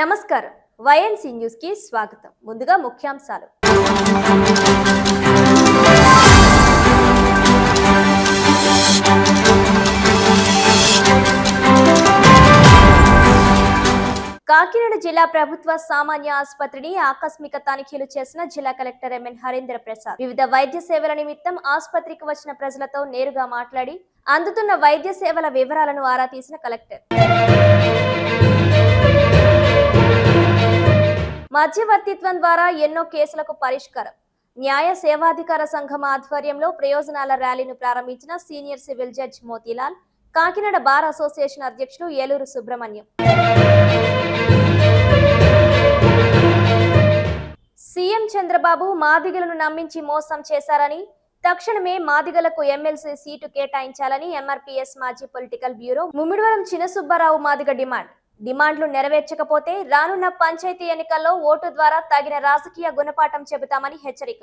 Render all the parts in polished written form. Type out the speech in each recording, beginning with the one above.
నమస్కారం YNC news కి స్వాగతం. ముందుగా ముఖ్యాంశాలు. కాకినాడ జిల్లా ప్రభుత్వ సామాన్య ఆసుపత్రిని ఆకస్మిక తనిఖీలు చేసిన జిల్లా కలెక్టర్ ఎంఎన్ హరేంద్ర ప్రసాద్ వివిధ వైద్య సేవల నిమిత్తం ఆసుపత్రికి వచ్చిన ప్రజలతో నేరుగా మాట్లాడి అందుతున్న వైద్య సేవల వివరాలను ఆరా తీసిన కలెక్టర్ మధ్యవర్తిత్వం ద్వారా ఎన్నో కేసులకు పరిష్కారం. న్యాయ సేవాధికార సంఘం ఆధ్వర్యంలో ప్రయోజనాల ర్యాలీని ప్రారంభించిన senior civil judge Motilal, Kakinada bar association అధ్యక్షులు ఏలూరు సుబ్రహ్మణ్యం. సీఎం చంద్రబాబు మాదిగలను నమ్మించి మోసం చేశారని, తక్షణమే మాదిగలకు ఎమ్మెల్సీ సీటు కేటాయించాలని ఎంఆర్పీఎస్ మాజీ పొలిటికల్ బ్యూరో ముమ్మిడివరం చినసుబ్బారావు మాదిగ డిమాండ్లు నెరవేర్చకపోతే రానున్న పంచాయతీ ఎన్నికల్లో ఓటు ద్వారా తగిన రాజకీయ గుణపాఠం చెబుతామని హెచ్చరిక.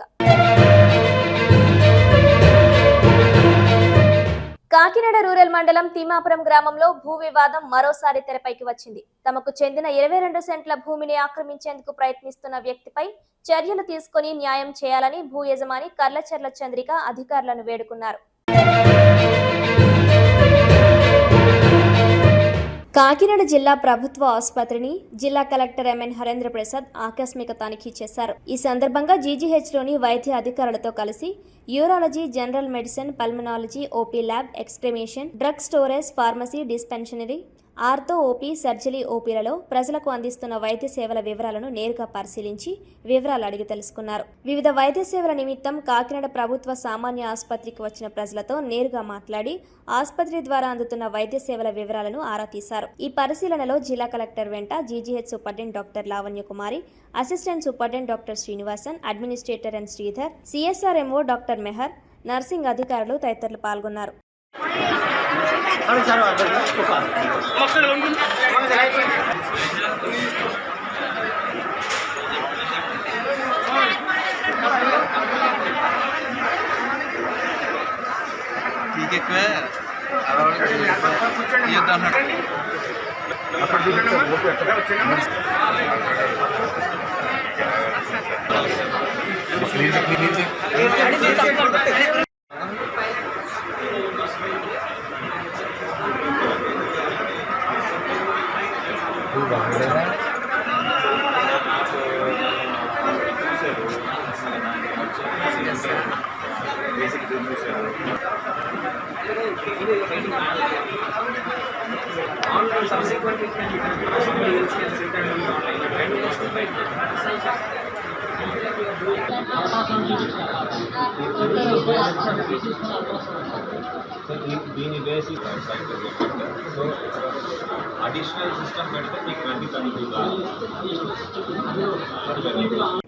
కాకినాడ రూరల్ మండలం తిమ్మాపురం గ్రామంలో భూ వివాదం మరోసారి తెరపైకి వచ్చింది. తమకు చెందిన 22 సెంట్ల భూమిని ఆక్రమించేందుకు ప్రయత్నిస్తున్న వ్యక్తిపై చర్యలు తీసుకుని న్యాయం చేయాలని భూ యజమాని కర్లచెర్ల చంద్రిక అధికారులను వేడుకున్నారు. కాకినాడ జిల్లా ప్రభుత్వ ఆసుపత్రిని జిల్లా కలెక్టర్ ఎంఎన్ హరేంద్ర ప్రసాద్ ఆకస్మిక తనిఖీ చేశారు. ఈ సందర్భంగా జీజీహెచ్లోని వైద్య అధికారులతో కలిసి urology, general medicine, pulmonology, OP lab, ఎక్స్క్రిమేషన్, drug storage, pharmacy, dispensary, ortho OP, surgery ఓపీలలో ప్రజలకు అందిస్తున్న వైద్య సేవల వివరాలను నేరుగా పరిశీలించి వివరాలు అడిగి తెలుసుకున్నారు. వివిధ వైద్య సేవల నిమిత్తం కాకినాడ ప్రభుత్వ సామాన్య ఆసుపత్రికి వచ్చిన ప్రజలతో నేరుగా మాట్లాడి ఆసుపత్రి ద్వారా అందుతున్న వైద్య సేవల వివరాలను ఆరా తీశారు. ఈ పరిశీలనలో జిల్లా కలెక్టర్ వెంట GGH superintendent doctor Lavanya Kumari, assistant superintendent doctor Srinivasan, administrator N Sridhar, CSRMO doctor Meher, nursing అధికారులు తదితరులు పాల్గొన్నారు. Online subsequent somebody else can sit and do online. So దీని బేసిక్ సో అడిషనల్ సిస్టమ్ పెడితే మీకు 20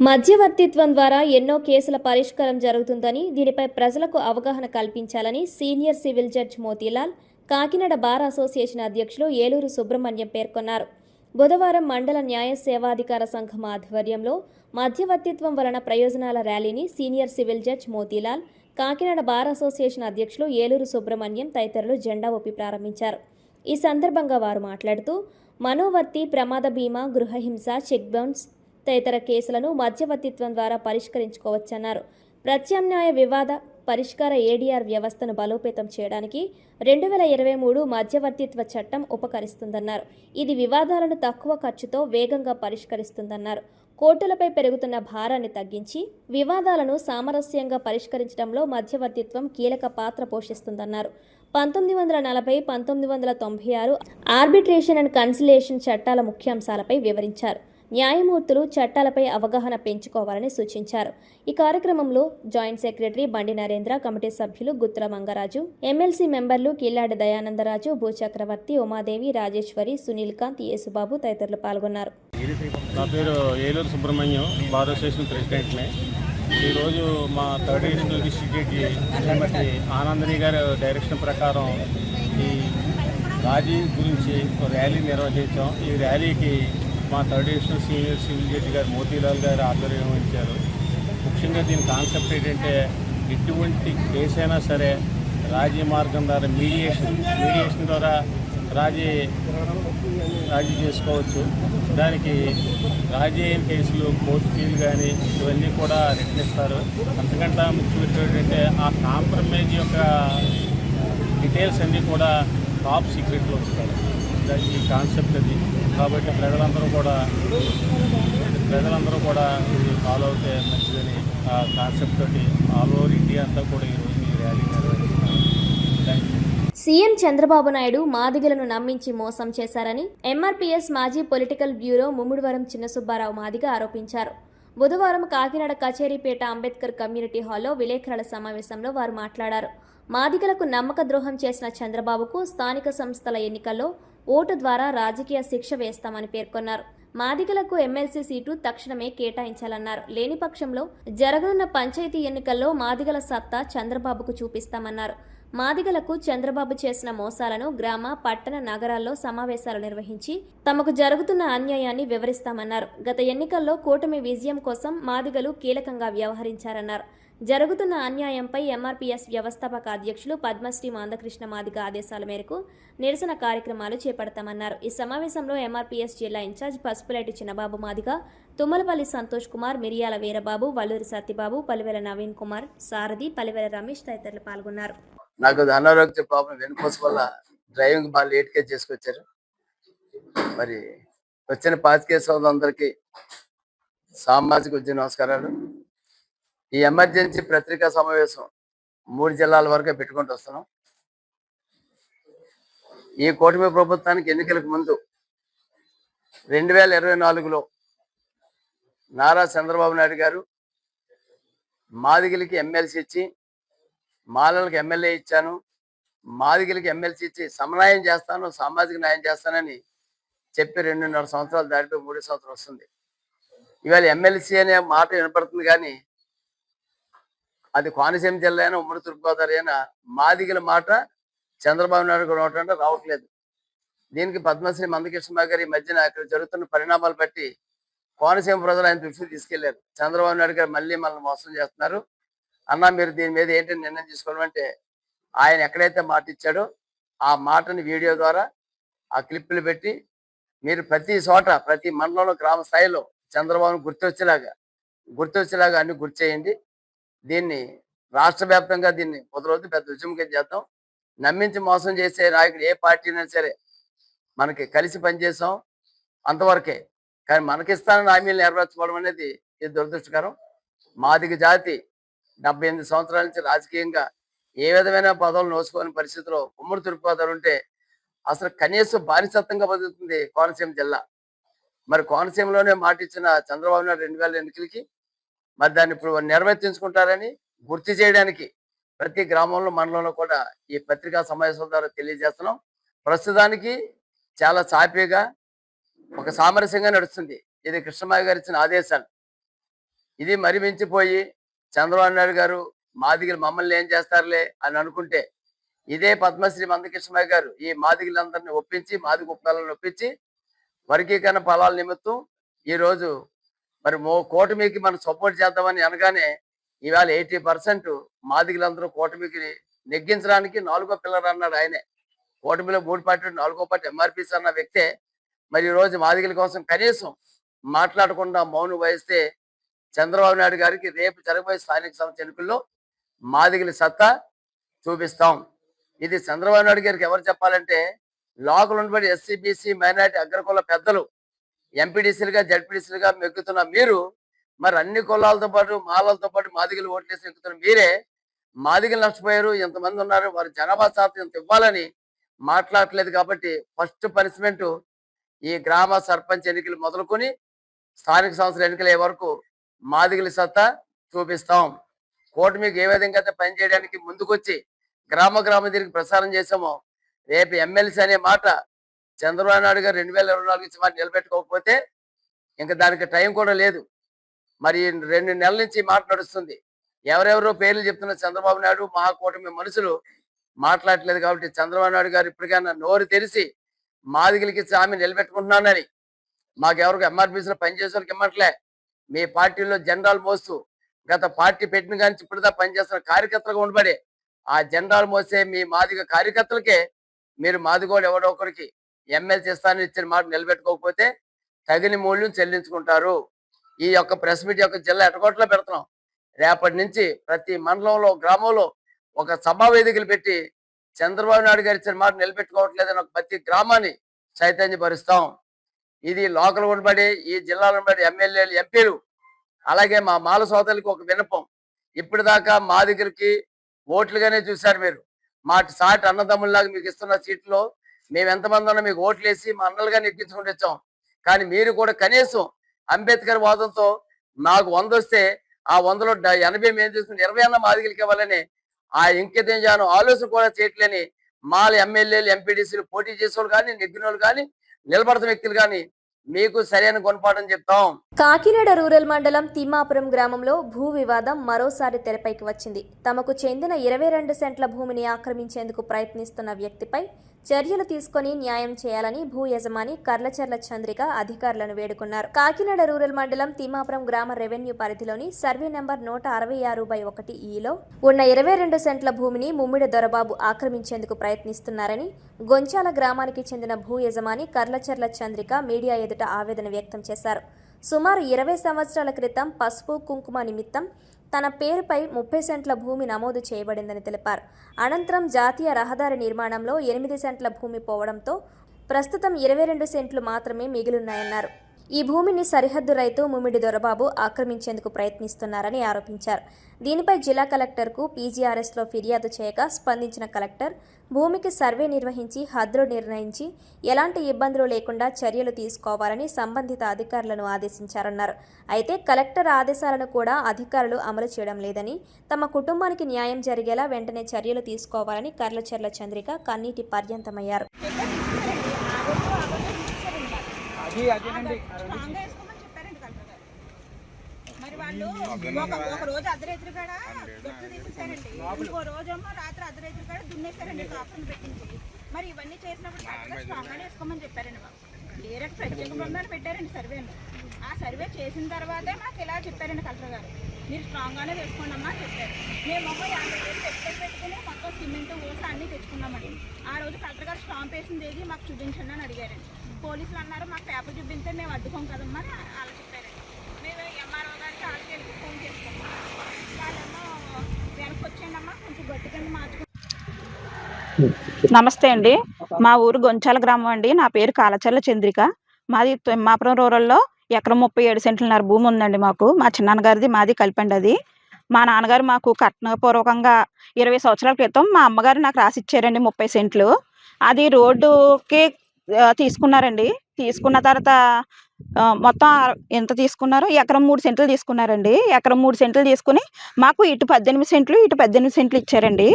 మధ్యవర్తిత్వం ద్వారా ఎన్నో కేసుల పరిష్కారం జరుగుతుందని, దీనిపై ప్రజలకు అవగాహన కల్పించాలని senior civil judge Motilal, Kakinada bar association అధ్యక్షులు ఏలూరు సుబ్రహ్మణ్యం పేర్కొన్నారు. బుధవారం మండల న్యాయ సేవాధికార సంఘం ఆధ్వర్యంలో మధ్యవర్తిత్వం వలన ప్రయోజనాల ర్యాలీని senior civil judge Motilal, Kakinada bar association అధ్యక్షులు ఏలూరు సుబ్రహ్మణ్యం తదితరులు జెండా ఊపి ప్రారంభించారు. ఈ సందర్భంగా వారు మాట్లాడుతూ మనోవర్తి, ప్రమాద బీమా, గృహహింస, చెక్ బౌన్స్ తదితర కేసులను మధ్యవర్తిత్వం ద్వారా పరిష్కరించుకోవచ్చన్నారు. ప్రత్యామ్నాయ వివాద పరిష్కార ఏడీఆర్ వ్యవస్థను బలోపేతం చేయడానికి 2023 మధ్యవర్తిత్వ చట్టం ఉపకరిస్తుందన్నారు. ఇది వివాదాలను తక్కువ ఖర్చుతో వేగంగా పరిష్కరిస్తుందన్నారు. కోర్టులపై పెరుగుతున్న భారాన్ని తగ్గించి వివాదాలను సామరస్యంగా పరిష్కరించడంలో మధ్యవర్తిత్వం కీలక పాత్ర పోషిస్తుందన్నారు. 1940, 1996 ఆర్బిట్రేషన్ అండ్ కన్సిలేషన్ చట్టాల ముఖ్యాంశాలపై వివరించారు. న్యాయమూర్తులు చట్టాలపై అవగాహన పెంచుకోవాలని సూచించారు. ఈ కార్యక్రమంలో జాయింట్ సెక్రటరీ బండి నరేంద్ర, కమిటీ సభ్యులు గుత్తుల మంగరాజు, ఎమ్మెల్సీ మెంబర్లు కిల్లాడి దయానందరాజు, భూచక్రవర్తి, ఉమాదేవి, రాజేశ్వరి, సునీల్ కాంత్, యేసుబాబు తదితరులు పాల్గొన్నారు. నా పేరు ఏలూరు సుబ్రహ్మణ్యం, బార్ అసోసియేషన్ ప్రెసిడెంట్ని. ఈరోజు మా థర్డ్ డివిజనల్ డిస్ట్రిక్ట్ శ్రీమతి ఆనందని గారి డైరెక్షన్ ప్రకారం ఈ రాజీ గురించి ర్యాలీ నిర్వహించాం. ఈ ర్యాలీకి మా third divisional senior civil judge గారు మోతీలాల్ గారు ఆధ్వర్యం వహించారు. ముఖ్యంగా దీని కాన్సెప్ట్ ఏంటంటే, ఎటువంటి కేసైనా సరే రాజీ మార్గం ద్వారా మీడియేషన్ ద్వారా రాజీ చేసుకోవచ్చు. దానికి రాజీ అయిన కేసులు కోర్టు ఫీలు కానీ ఇవన్నీ కూడా రిటర్న్ ఇస్తారు. అంతకంటే ముఖ్యమైన ఏంటంటే ఆ కాంప్రమైజ్ యొక్క డీటెయిల్స్ అన్నీ కూడా టాప్ సీక్రెట్లో వస్తాయి. ఈ కాన్సెప్ట్ అది. కాబట్టి ప్రజలందరూ కూడా ఇది ఫాలో అవుతే మంచిదని ఆ కాన్సెప్ట్ తోటి ఆల్ ఓవర్ ఇండియా అంతా కూడా ఈరోజు ఈ ర్యాలీ నిర్వహిస్తున్నారు. Thank you. CM Chandrababu Naidu మాదిగలను నమ్మించి మోసం చేశారని ఎంఆర్పీఎస్ మాజీ పొలిటికల్ బ్యూరో ముమ్మిడివరం చిన్నసుబ్బారావు మాదిగ ఆరోపించారు. బుధవారం కాకినాడ కచేరీపేట అంబేద్కర్ కమ్యూనిటీ హాల్లో విలేకరుల సమావేశంలో వారు మాట్లాడారు. మాదిగలకు నమ్మక ద్రోహం చేసిన చంద్రబాబుకు స్థానిక సంస్థల ఎన్నికల్లో ఓటు ద్వారా రాజకీయ శిక్ష వేస్తామని పేర్కొన్నారు. మాదిగలకు ఎమ్మెల్సీ సీటు తక్షణమే కేటాయించాలన్నారు. లేని పక్షంలో జరగనున్న పంచాయతీ ఎన్నికల్లో మాదిగల సత్తా చంద్రబాబుకు చూపిస్తామన్నారు. మాదిగలకు చంద్రబాబు చేసిన మోసాలను గ్రామ, పట్టణ, నగరాల్లో సమావేశాలు నిర్వహించి తమకు జరుగుతున్న అన్యాయాన్ని వివరిస్తామన్నారు. గత ఎన్నికల్లో కూటమి విజయం కోసం మాదిగలు కీలకంగా వ్యవహరించారన్నారు. జరుగుతున్న అన్యాయంపై ఎంఆర్పీఎస్ వ్యవస్థాపక అధ్యక్షులు పద్మశ్రీ మందకృష్ణ మాదిగ ఆదేశాల మేరకు నిరసన కార్యక్రమాలు చేపడతామన్నారు. ఈ సమావేశంలో ఎంఆర్పీఎస్ జిల్లా ఇన్ఛార్జ్ పసుపులేటి చిన్నబాబు మాదిగ, తుమ్మలపల్లి సంతోష్ కుమార్, మిరియాల వీరబాబు, వల్లూరి సత్యబాబు, పలివెల నవీన్ కుమార్, సారథి, పలివెల రమేష్ తదితరులు పాల్గొన్నారు. నాకు అనారోగ్య ప్రాబ్లం వెనుకోసం వల్ల డ్రైవింగ్ బాగా లేట్గా చేసుకొచ్చారు. మరి వచ్చిన పాతికేయ సోదరులందరికీ సామాజిక ఉద్యమ నమస్కారాలు. ఈ ఎమర్జెన్సీ పత్రికా సమావేశం 3 జిల్లాల వరకే పెట్టుకుంటూ వస్తున్నాం. ఈ కూటమి ప్రభుత్వానికి ఎన్నికలకు ముందు 2024లో నారా చంద్రబాబు నాయుడు గారు మాదిగలకి ఎమ్మెల్సీ ఇచ్చి, మాలలకు ఎమ్మెల్యే ఇచ్చాను, మాదిగలకి ఎమ్మెల్సీ ఇచ్చి సమన్వయం చేస్తాను, సామాజిక న్యాయం చేస్తానని చెప్పి 2.5 సంవత్సరాలు దాటిపోయి 3 సంవత్సరాలు వస్తుంది. ఇవాళ ఎమ్మెల్సీ అనే మాట వినపడుతుంది, కానీ అది కోనసీమ జిల్లా అయినా ఉమ్మడి తూర్పుగోదావరి అయినా మాదిగల మాట చంద్రబాబు నాయుడు కూడా అంటే రావట్లేదు. దీనికి పద్మశ్రీ మందకృష్ణ గారి ఈ మధ్యన ఇక్కడ జరుగుతున్న పరిణామాలు బట్టి కోనసీమ ప్రజలు ఆయన దృష్టికి తీసుకెళ్లారు. చంద్రబాబు నాయుడు గారు మళ్ళీ మనల్ని మోసం చేస్తున్నారు అన్నా, మీరు దీని మీద ఏంటి నిర్ణయం తీసుకోవడం అంటే, ఆయన ఎక్కడైతే మాట ఇచ్చాడో ఆ మాటని వీడియో ద్వారా ఆ క్లిప్పులు పెట్టి మీరు ప్రతి చోట, ప్రతి మండలంలో, గ్రామ స్థాయిలో చంద్రబాబును గుర్తొచ్చేలాగా అన్ని గుర్తు చేయండి. దీన్ని రాష్ట్ర వ్యాప్తంగా దీన్ని కుదరవద్దు, పెద్ద ఉద్యమం చేద్దాం. నమ్మించి మోసం చేసే నాయకుడు ఏ పార్టీ అయినా సరే మనకి కలిసి పనిచేసాం అంతవరకే, కానీ మనకిస్తానని హామీలు నెరవేర్చుకోవడం అనేది ఇది దురదృష్టకరం. మాదిగ జాతి 78 సంవత్సరాల నుంచి రాజకీయంగా ఏ విధమైన పదవులు నోచుకోని పరిస్థితిలో ఉమ్మడి తూర్పుగోదావరి ఉంటే అసలు కనీసం బానిసత్వంగా బతుకుతుంది కోనసీమ జిల్లా. మరి కోనసీమలోనే మాట ఇచ్చిన చంద్రబాబు నాయుడు 2000 ఎన్నికలకి మరి దాన్ని ఇప్పుడు నిర్వర్తించుకుంటారని గుర్తు చేయడానికి ప్రతి గ్రామంలో, మండలంలో కూడా ఈ పత్రికా సమావేశం ద్వారా తెలియజేస్తున్నాం. ప్రస్తుతానికి చాలా సాఫీగా, ఒక సామరస్యంగా నడుస్తుంది. ఇది కృష్ణమాయ గారు ఇచ్చిన ఆదేశాలు. ఇది మరి మించిపోయి చంద్రబాబు నాయుడు గారు మాదిగలు మమ్మల్ని ఏం చేస్తారులే అని అనుకుంటే, ఇదే పద్మశ్రీ మందకృష్ణమాయ గారు ఈ మాదిగలందరినీ ఒప్పించి, మాదిగ ఉపకాలను ఒప్పించి వర్గీకరణ ఫలాల నిమిత్తం ఈరోజు మరి కూటమికి మనం సపోర్ట్ చేద్దామని అనగానే ఇవాళ 80% మాదిగలందరూ కూటమికి నెగ్గించడానికి 4వ పిల్లర్ అన్నాడు ఆయనే. కూటమిలో 3 పార్టీలు, 4వ పార్టీ ఎంఆర్పీస్ అన్న వ్యక్తే మరి ఈరోజు మాదిగల కోసం కనీసం మాట్లాడకుండా మౌనం వహిస్తే చంద్రబాబు నాయుడు గారికి రేపు జరగబోయే స్థానిక సంస్థ ఎన్నికల్లో మాదిగల సత్తా చూపిస్తాం. ఇది చంద్రబాబు నాయుడు గారికి ఎవరు చెప్పాలంటే, లోకల్ ఉండబడి ఎస్సీ, బీసీ, మైనారిటీ, అగ్రకుల పెద్దలు ఎంపీడీసీలుగా, జడ్పీడీసీలుగా మెక్కుతున్న మీరు, మరి అన్ని కులాలతో పాటు మాలలతో పాటు మాదిగలు ఓట్లేసి ఎక్కుతున్న మీరే మాదిగలు నష్టపోయారు, ఎంతమంది ఉన్నారు, వారి జనాభా శాతం ఇంత ఇవ్వాలని మాట్లాడట్లేదు. కాబట్టి ఫస్ట్ పనిష్మెంట్ ఈ గ్రామ సర్పంచ్ ఎన్నికలు మొదలుకొని స్థానిక సంస్థల ఎన్నికల వరకు మాదిగల సత్తా చూపిస్తాం. కూటమికి ఏ విధంగా అయితే పనిచేయడానికి ముందుకొచ్చి గ్రామ తిరిగి ప్రసారం చేసామో, రేపు ఎమ్మెల్సీ అనే మాట చంద్రబాబు నాయుడు గారు 2024 ఇచ్చి మాట నిలబెట్టుకోకపోతే ఇంకా దానికి టైం కూడా లేదు. మరి 2 నెలల నుంచి మాట నడుస్తుంది. ఎవరెవరో పేర్లు చెప్తున్న చంద్రబాబు నాయుడు మహాకూటమి మనుషులు మాట్లాడట్లేదు. కాబట్టి చంద్రబాబు నాయుడు గారు ఇప్పటికైనా నోరు తెరిచి మాదిగలకి హామీ నిలబెట్టుకుంటున్నానని, మాకెవరికి ఎంఆర్పీసీలో పనిచేసే వాళ్ళకి ఇమ్మట్లే, మీ పార్టీలో జెండాలు మోస్తూ గత పార్టీ పెట్టిన కానీ ఇప్పుడుదా పనిచేస్తున్న కార్యకర్తలుగా ఉండబడే ఆ జెండాలు మోసే మీ మాదిగ కార్యకర్తలకే మీరు మాదిగోడు ఎవడో ఒకరికి ఎమ్మెల్సీ ఇస్తానని ఇచ్చిన మాట నిలబెట్టుకోకపోతే తగిన మూల్యం చెల్లించుకుంటారు. ఈ యొక్క ప్రెస్ మీట్ యొక్క జిల్లా ఎటకోట్లో పెడుతున్నాం. రేపటి నుంచి ప్రతి మండలంలో గ్రామంలో ఒక సభా వేదికలు పెట్టి చంద్రబాబు నాయుడు గారు ఇచ్చిన మాట నిలబెట్టుకోవట్లేదని ఒక ప్రతి గ్రామాన్ని చైతన్యపరుస్తాం. ఇది లోకల్ ఉండబడి ఈ జిల్లాలో ఉండబడి ఎమ్మెల్యేలు ఎంపీలు అలాగే మా మాల సోదరులకి ఒక విన్నపం. ఇప్పటిదాకా మా దగ్గరికి ఓట్లుగానే చూశారు మీరు. మా సాటి అన్నదమ్ముల్లాగా మీకు ఇస్తున్న సీట్లో మేము ఎంతమంది ఉన్నా మీకు ఓట్లు వేసి మా అన్నలుగానే ఎక్కించుకుంటూ వచ్చాం. కానీ మీరు కూడా కనీసం అంబేద్కర్ వాదంతో నాకు 100 వస్తే ఆ 100లో 80 మేము తీసుకుని 20 అన్న మాదిగలకి ఇవ్వాలని ఆ ఇంకేదేం ఆలోచన కూడా చేయట్లేని మాల ఎమ్మెల్యేలు ఎంపీడీసీలు పోటీ చేసేవాళ్ళు కానీ నెగ్గినోళ్ళు కానీ నిలబడత వ్యక్తులు కానీ మీకు సరైన గుణపాఠం చెప్తాం. కాకినాడ రూరల్ మండలం తిమ్మాపురం గ్రామంలో భూ వివాదం మరోసారి తెరపైకి వచ్చింది. తమకు చెందిన 22 సెంట్ల భూమిని ఆక్రమించేందుకు ప్రయత్నిస్తున్న వ్యక్తిపై చర్యలు తీసుకుని న్యాయం చేయాలని భూ యజమాని కర్లచర్ల చంద్రిక అధికారులను వేడుకున్నారు. కాకినాడ రూరల్ మండలం తిమ్మాపురం గ్రామ రెవెన్యూ పరిధిలోని సర్వే నెంబర్ 166/1 ఉన్న 22 సెంట్ల భూమిని ముమ్మిడి దొరబాబు ఆక్రమించేందుకు ప్రయత్నిస్తున్నారని గొంచాల గ్రామానికి చెందిన భూ యజమాని కర్లచర్ల చంద్రిక మీడియా ఎదుట ఆవేదన వ్యక్తం చేశారు. సుమారు 20 సంవత్సరాల క్రితం పసుపు కుంకుమ నిమిత్తం తన పేరుపై 30 సెంట్ల భూమి నమోదు చేయబడిందని తెలిపారు. అనంతరం జాతీయ రహదారి నిర్మాణంలో 8 సెంట్ల భూమి పోవడంతో ప్రస్తుతం 22 సెంట్లు మాత్రమే మిగిలిన్నాయన్నారు. ఈ భూమిని సరిహద్దు రైతు ముమ్మిడి దొరబాబు ఆక్రమించేందుకు ప్రయత్నిస్తున్నారని ఆరోపించారు. దీనిపై జిల్లా కలెక్టర్కు పీజీఆర్ఎస్లో ఫిర్యాదు చేయగా స్పందించిన కలెక్టర్ భూమికి సర్వే నిర్వహించి హద్దులు నిర్ణయించి ఎలాంటి ఇబ్బందులు లేకుండా చర్యలు తీసుకోవాలని సంబంధిత అధికారులను ఆదేశించారన్నారు. అయితే కలెక్టర్ ఆదేశాలను కూడా అధికారులు అమలు చేయడం లేదని, తమ కుటుంబానికి న్యాయం జరిగేలా వెంటనే చర్యలు తీసుకోవాలని కర్లచర్ల చంద్రిక కన్నీటి పర్యంతమయ్యారు. మరి వాళ్ళు ఒక రోజు అర్ధరాత్రి కాడ గొడ్లు తీసేసారండి, ఇంకో రోజేమో రాత్రి అర్ధరాత్రి కాడ దున్నేసారండి కాపులు పెట్టించి. మరి ఇవన్నీ చేసినప్పుడు స్ట్రాంగ్ గానే వేసుకోమని చెప్పారండి. మాకు వేరే ప్రత్యేక బృందాన్ని పెట్టారండి సర్వేని. ఆ సర్వే చేసిన తర్వాతే మాకు ఇలా చెప్పారండి కలెక్టర్ గారు, మీరు స్ట్రాంగ్ గానే వేసుకోండి అమ్మా అని చెప్పారు. మేము 50,000 పెట్టుకుని మొత్తం సిమెంట్ ఊస అన్నీ తెచ్చుకున్నామండి. ఆ రోజు కలెక్టర్ గారు స్టాంప్ వేసింది ఏది మాకు చూపించండి అని అడిగారండి. పోలీసులు అన్నారు మాకు పేపర్ చూపిస్తే మేము అడ్డుకోం కదమ్మా అని వాళ్ళు చెప్పారండి. మేము ఎంఆర్ఓ గారికి వాళ్ళకి ఫోన్ చేసుకున్నాం. వాళ్ళేమో వెనక్కి వచ్చేయండి అమ్మా కొంచెం గట్టి కింద మార్చుకుంటాం. నమస్తే అండి, మా ఊరు గొంచాల గ్రామం అండి. నా పేరు కాలచర్ల చంద్రిక. మాది తిమ్మాపురం రూరల్లో ఎకరం 37 సెంట్లన్నర భూమి ఉందండి మాకు. మా చిన్నాన్నగారిది మాది కలిపండి అది. మా నాన్నగారు మాకు కట్నపూర్వకంగా 20 సంవత్సరాల క్రితం మా అమ్మగారు నాకు రాసిచ్చారండి 30 సెంట్లు. అది రోడ్డుకి తీసుకున్నారండి. తీసుకున్న తర్వాత మొత్తం ఎంత తీసుకున్నారు, ఎకరం 3 సెంట్లు తీసుకున్నారండి. ఎకరం 3 సెంట్లు తీసుకుని మాకు ఇటు 18 సెంట్లు ఇటు 18 సెంట్లు ఇచ్చారండి.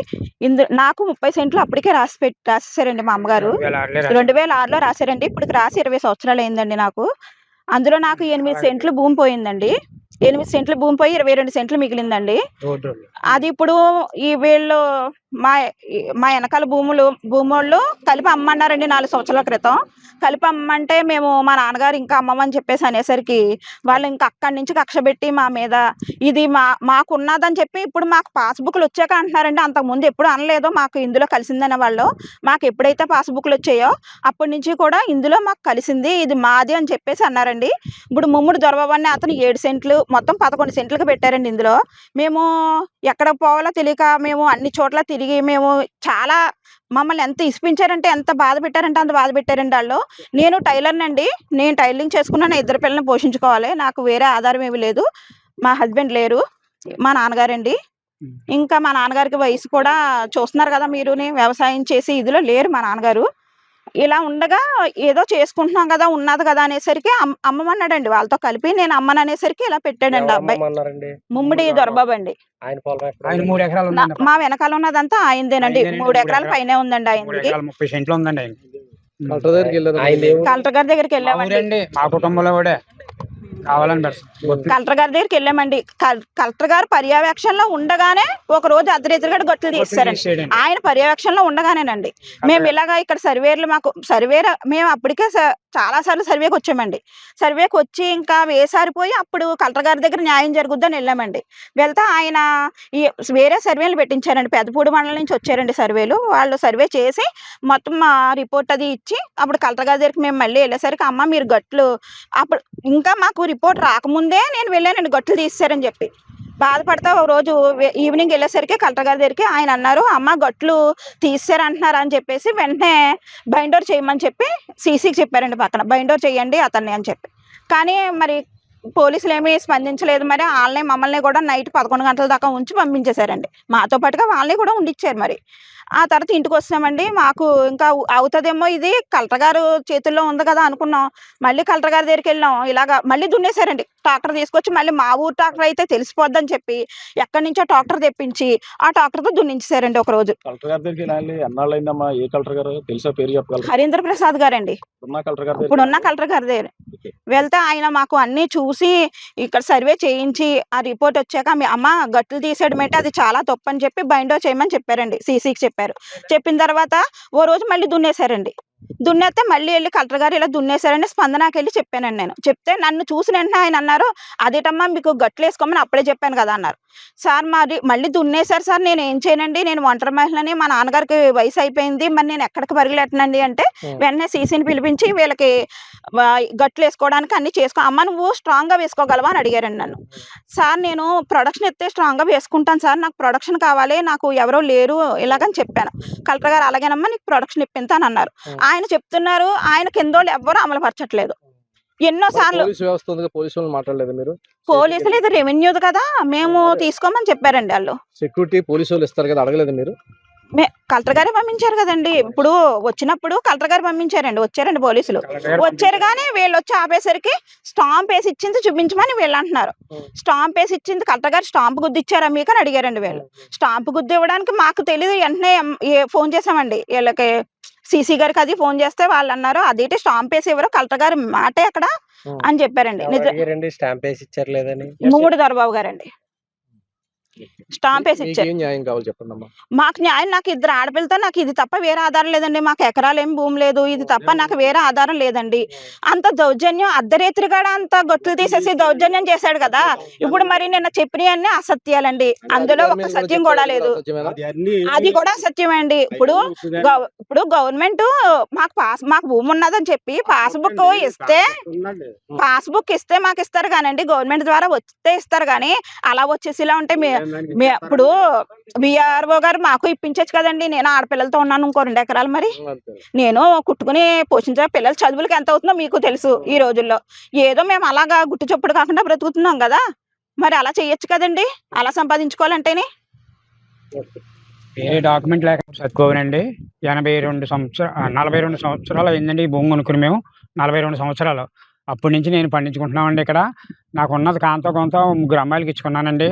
నాకు 30 సెంట్లు అప్పటికే రాసేసారండి మా అమ్మగారు. 2006లో రాశారండి. ఇప్పటికి రాసి 20 సంవత్సరాలు అయిందండి నాకు. అందులో నాకు 8 సెంట్లు భూమి పోయిందండి. 8 సెంట్లు భూమి పోయి 22 సెంట్లు మిగిలిందండి. అది ఇప్పుడు ఈ వీళ్ళు మా వెనకాల భూముళ్ళు కలిపి అమ్మన్నారండి 4 సంవత్సరాల క్రితం. కలిపి అమ్మంటే మేము మా నాన్నగారు ఇంకా అమ్మమని చెప్పేసి అనేసరికి వాళ్ళు ఇంకా అక్కడి నుంచి కక్ష పెట్టి మా మీద ఇది మాకున్నదని చెప్పి ఇప్పుడు మాకు పాస్బుక్లు వచ్చాక అంటున్నారండి. అంతకుముందు ఎప్పుడు అనలేదు మాకు ఇందులో కలిసిందనే వాళ్ళు. మాకు ఎప్పుడైతే పాస్బుక్లు వచ్చాయో అప్పటి నుంచి కూడా ఇందులో మాకు కలిసింది, ఇది మాది అని చెప్పేసి అన్నారండి. ఇప్పుడు ముమ్మిడి దొరబాబు అనే అతను 7 సెంట్లు మొత్తం 11 సెంట్లకు పెట్టారండి. ఇందులో మేము ఎక్కడ పోవాలో తెలియక మేము అన్ని చోట్ల తిరిగి మేము చాలా మమ్మల్ని ఎంత ఇసిపించారంటే ఎంత బాధ పెట్టారంటే అంత బాధ పెట్టారండి వాళ్ళు. నేను టైలర్నండి, నేను టైలరింగ్ చేసుకున్నాను. 2 పిల్లల్ని పోషించుకోవాలి, నాకు వేరే ఆధారం ఏమీ లేదు. మా హస్బెండ్ లేరు, మా నాన్నగారండి. ఇంకా మా నాన్నగారికి వయసు కూడా చూస్తున్నారు కదా మీరుని, వ్యవసాయం చేసి ఇదిలో లేరు మా నాన్నగారు. ఇలా ఉండగా ఏదో చేసుకుంటున్నాం కదా ఉన్నది కదా అనేసరికి అమ్మమన్నాడండి. వాళ్ళతో కలిపి నేను అమ్మని అనేసరికి ఇలా పెట్టాడండి అబ్బాయి. ముమ్మిడి దొరబాబు అండి. మా వెనకాల ఉన్నదంతా ఆయనదేనండి. 3 ఎకరాల పైనే ఉందండి ఆయనకి. కలెక్టర్ గారి దగ్గరికి వెళ్ళామండి. కలెక్టర్ గారి దగ్గరికి వెళ్ళామండి. కలెక్టర్ గారు పర్యవేక్షణలో ఉండగానే ఒక రోజు అర్ధరాత్రి గడ గొట్టలు తీస్తారండి. ఆయన పర్యవేక్షణలో ఉండగానేనండి మేము ఇలాగా ఇక్కడ సర్వేర్లు మాకు మేము అప్పటికే చాలాసార్లు సర్వేకి వచ్చామండి. సర్వేకి వచ్చి ఇంకా వేసారిపోయి అప్పుడు కలెక్టర్ గారి దగ్గర న్యాయం జరుగుద్దని వెళ్ళామండి. వెళ్తే ఆయన ఈ వేరే సర్వేలు పెట్టించారండి. పెద్దపూడి మండలం నుంచి వచ్చారండి సర్వేలు. వాళ్ళు సర్వే చేసి మొత్తం మా రిపోర్ట్ అది ఇచ్చి అప్పుడు కలెక్టర్ గారి దగ్గరికి మేము మళ్ళీ వెళ్ళేసరికి అమ్మ మీరు గట్లు అప్పుడు ఇంకా మాకు రిపోర్ట్ రాకముందే నేను వెళ్ళానండి గట్లు తీసేశారని చెప్పి. బాధపడతా ఒక రోజు ఈవినింగ్ వెళ్ళేసరికి కలెక్టర్ గారి దగ్గరికి ఆయన అన్నారు, అమ్మ గట్లు తీసేశారంటున్నారు అని చెప్పేసి వెంటనే బైండోర్ చేయమని చెప్పి సీసీకి చెప్పారండి పక్కన, బైండోర్ చేయండి అతన్ని అని చెప్పి. కానీ మరి పోలీసులు ఏమీ స్పందించలేదు. మరి వాళ్ళని మమ్మల్ని కూడా నైట్ 11 గంటల దాకా ఉంచి పంపించేశారండి. మాతో పాటుగా వాళ్ళని కూడా ఉండిచ్చారు. మరి ఆ తర్వాత ఇంటికి వస్తున్నామండి. మాకు ఇంకా అవుతుందేమో ఇది కలెక్టర్ గారు చేతుల్లో ఉంది కదా అనుకున్నాం. మళ్ళీ కలెక్టర్ గారి దగ్గరికి వెళ్ళాం. ఇలాగా మళ్ళీ దున్నేశారండి. ట్రాక్టర్ తీసుకొచ్చి మళ్ళీ మా ఊరు ట్రాక్టర్ అయితే తెలిసిపోద్దని చెప్పి ఎక్కడి నుంచో ట్రాక్టర్ తెప్పించి ఆ ట్రాక్టర్తో దున్నించేశారండి ఒక రోజు. కలెక్టర్ గారి దగ్గరికి వెళ్ళాలి ఎన్నాళ్ళైందమ్మా? ఏ కలెక్టర్ గారు తెలుసా? పేరు చెప్పగలరా? హరీంద్ర ప్రసాద్ గారండి, ఉన్న కలెక్టర్ గారి ఇప్పుడున్న కలెక్టర్ గారి దగ్గర. వెళ్తే ఆయన మాకు అన్నీ చూసి ఇక్కడ సర్వే చేయించి ఆ రిపోర్ట్ వచ్చాక మీ అమ్మ గట్లు తీసేయడం ఏంటి అది చాలా తప్పు అని చెప్పి బైండో చేయమని చెప్పారండి. సీసీకి చెప్పారు. చెప్పిన తర్వాత ఓ రోజు మళ్ళీ దున్నేశారండి. దున్నేస్తే మళ్ళీ వెళ్ళి కలెక్టర్ గారు ఇలా దున్నేశారని స్పందనకి వెళ్ళి చెప్పానండి నేను. చెప్తే నన్ను చూసిన వెంటనే ఆయన అన్నారు, అదేటమ్మా మీకు గట్లు వేసుకోమని అప్పుడే చెప్పాను కదా అన్నారు. సార్ మరి మళ్ళీ దున్నేశారు సార్, నేను ఏం చేయనండి, నేను ఒంటరి మహిళని, మా నాన్నగారికి వయసు అయిపోయింది, మరి నేను ఎక్కడికి పరిగెట్టనండి అంటే వెంటనే సీసీని పిలిపించి వీళ్ళకి గట్లు వేసుకోవడానికి అన్ని చేసుకో అమ్మ నువ్వు స్ట్రాంగ్గా వేసుకోగలవా అని అడిగారండి నన్ను. సార్ నేను ప్రొడక్షన్ ఎత్తే స్ట్రాంగ్గా వేసుకుంటాను సార్, నాకు ప్రొడక్షన్ కావాలి, నాకు ఎవరో లేరు ఇలాగని చెప్పాను. కలెక్టర్ గారు అలాగేనమ్మా నీకు ప్రొడక్షన్ ఇప్పింతాను అన్నారు. ఆయన చెప్తున్నారు, ఆయన కిందోళ్ళు ఎవ్వరూ అమలుపరచట్లేదు. ఎన్నోసార్లు పోలీసులు ఇది రెవెన్యూది కదా మేము తీసుకోమని చెప్పారండి. వాళ్ళు సెక్యూరిటీ పోలీసులు ఇస్తారు కదా, అడగలేదు మీరు? కలెక్టర్ గారే పంపించారు కదండి. ఇప్పుడు వచ్చినప్పుడు కలెక్టర్ గారు పంపించారండి, వచ్చారండి పోలీసులు వచ్చారు. కానీ వీళ్ళు వచ్చి ఆపేసరికి స్టాంప్ వేసి ఇచ్చింది చూపించమని వీళ్ళు అంటున్నారు. స్టాంప్ వేసి ఇచ్చింది కలెక్టర్ గారు స్టాంప్ గుద్ది ఇచ్చారా మీకు అని అడిగారండి. వీళ్ళు స్టాంప్ గుద్ది ఇవ్వడానికి మాకు తెలియదు. వెంటనే ఫోన్ చేసామండి వీళ్ళకి, సీసీ గారికి అది ఫోన్ చేస్తే వాళ్ళు అన్నారు అదేంటి స్టాంప్ వేసి ఎవరో కలెక్టర్ గారి మాటే అక్కడ అని చెప్పారండి. 3 దొరబాబు గారండి స్టాంప్ వేసి ఇచ్చారు. న్యాయం కావాలి చెప్పండి. మాకు న్యాయం, నాకు 2 ఆడపిల్లతో నాకు ఇది తప్ప వేరే ఆధారం లేదండి. మాకు ఎకరాలు ఏం భూమి లేదు, ఇది తప్ప నాకు వేరే ఆధారం లేదండి. అంత దౌర్జన్యం అర్ధరేత్రిగాడ అంత గొట్లు తీసేసి దౌర్జన్యం చేశాడు కదా. ఇప్పుడు మరి నిన్న చెప్పినవన్నీ అసత్యాలండి, అందులో ఒక సత్యం కూడా లేదు. అది కూడా సత్యమే అండి. ఇప్పుడు గవర్నమెంట్ మాకు భూమి ఉన్నదని చెప్పి పాస్బుక్ ఇస్తే మాకు ఇస్తారు కానండి, గవర్నమెంట్ ద్వారా వస్తే ఇస్తారు కానీ అలా వచ్చేసి ఇలా ఉంటే ఇప్పుడు విఆర్ఓ గారు మాకు ఇప్పించచ్చు కదండి. నేను ఆడపిల్లలతో ఉన్నాను, ఇంకో 2 ఎకరాలు, మరి నేను కుట్టుకుని పోషించే పిల్లల చదువులకి ఎంత అవుతుందో మీకు తెలుసు. ఈ రోజుల్లో ఏదో మేము అలాగా గుట్టు చప్పుడు కాకుండా బ్రతుకుతున్నాం కదా, మరి అలా చెయ్యొచ్చు కదండి. అలా సంపాదించుకోవాలంటేనే వేరే డాక్యుమెంట్ లేక చదువుకోనండి. 42 సంవత్సరాలు అయిందండి ఈ భూమి కొనుక్కుని మేము. 42 సంవత్సరాలు అప్పటి నుంచి నేను పండించుకుంటున్నామండి. ఇక్కడ నాకు ఉన్నది కాంతో కొంత 3 అమ్మాయిలకి ఇచ్చుకున్నానండి.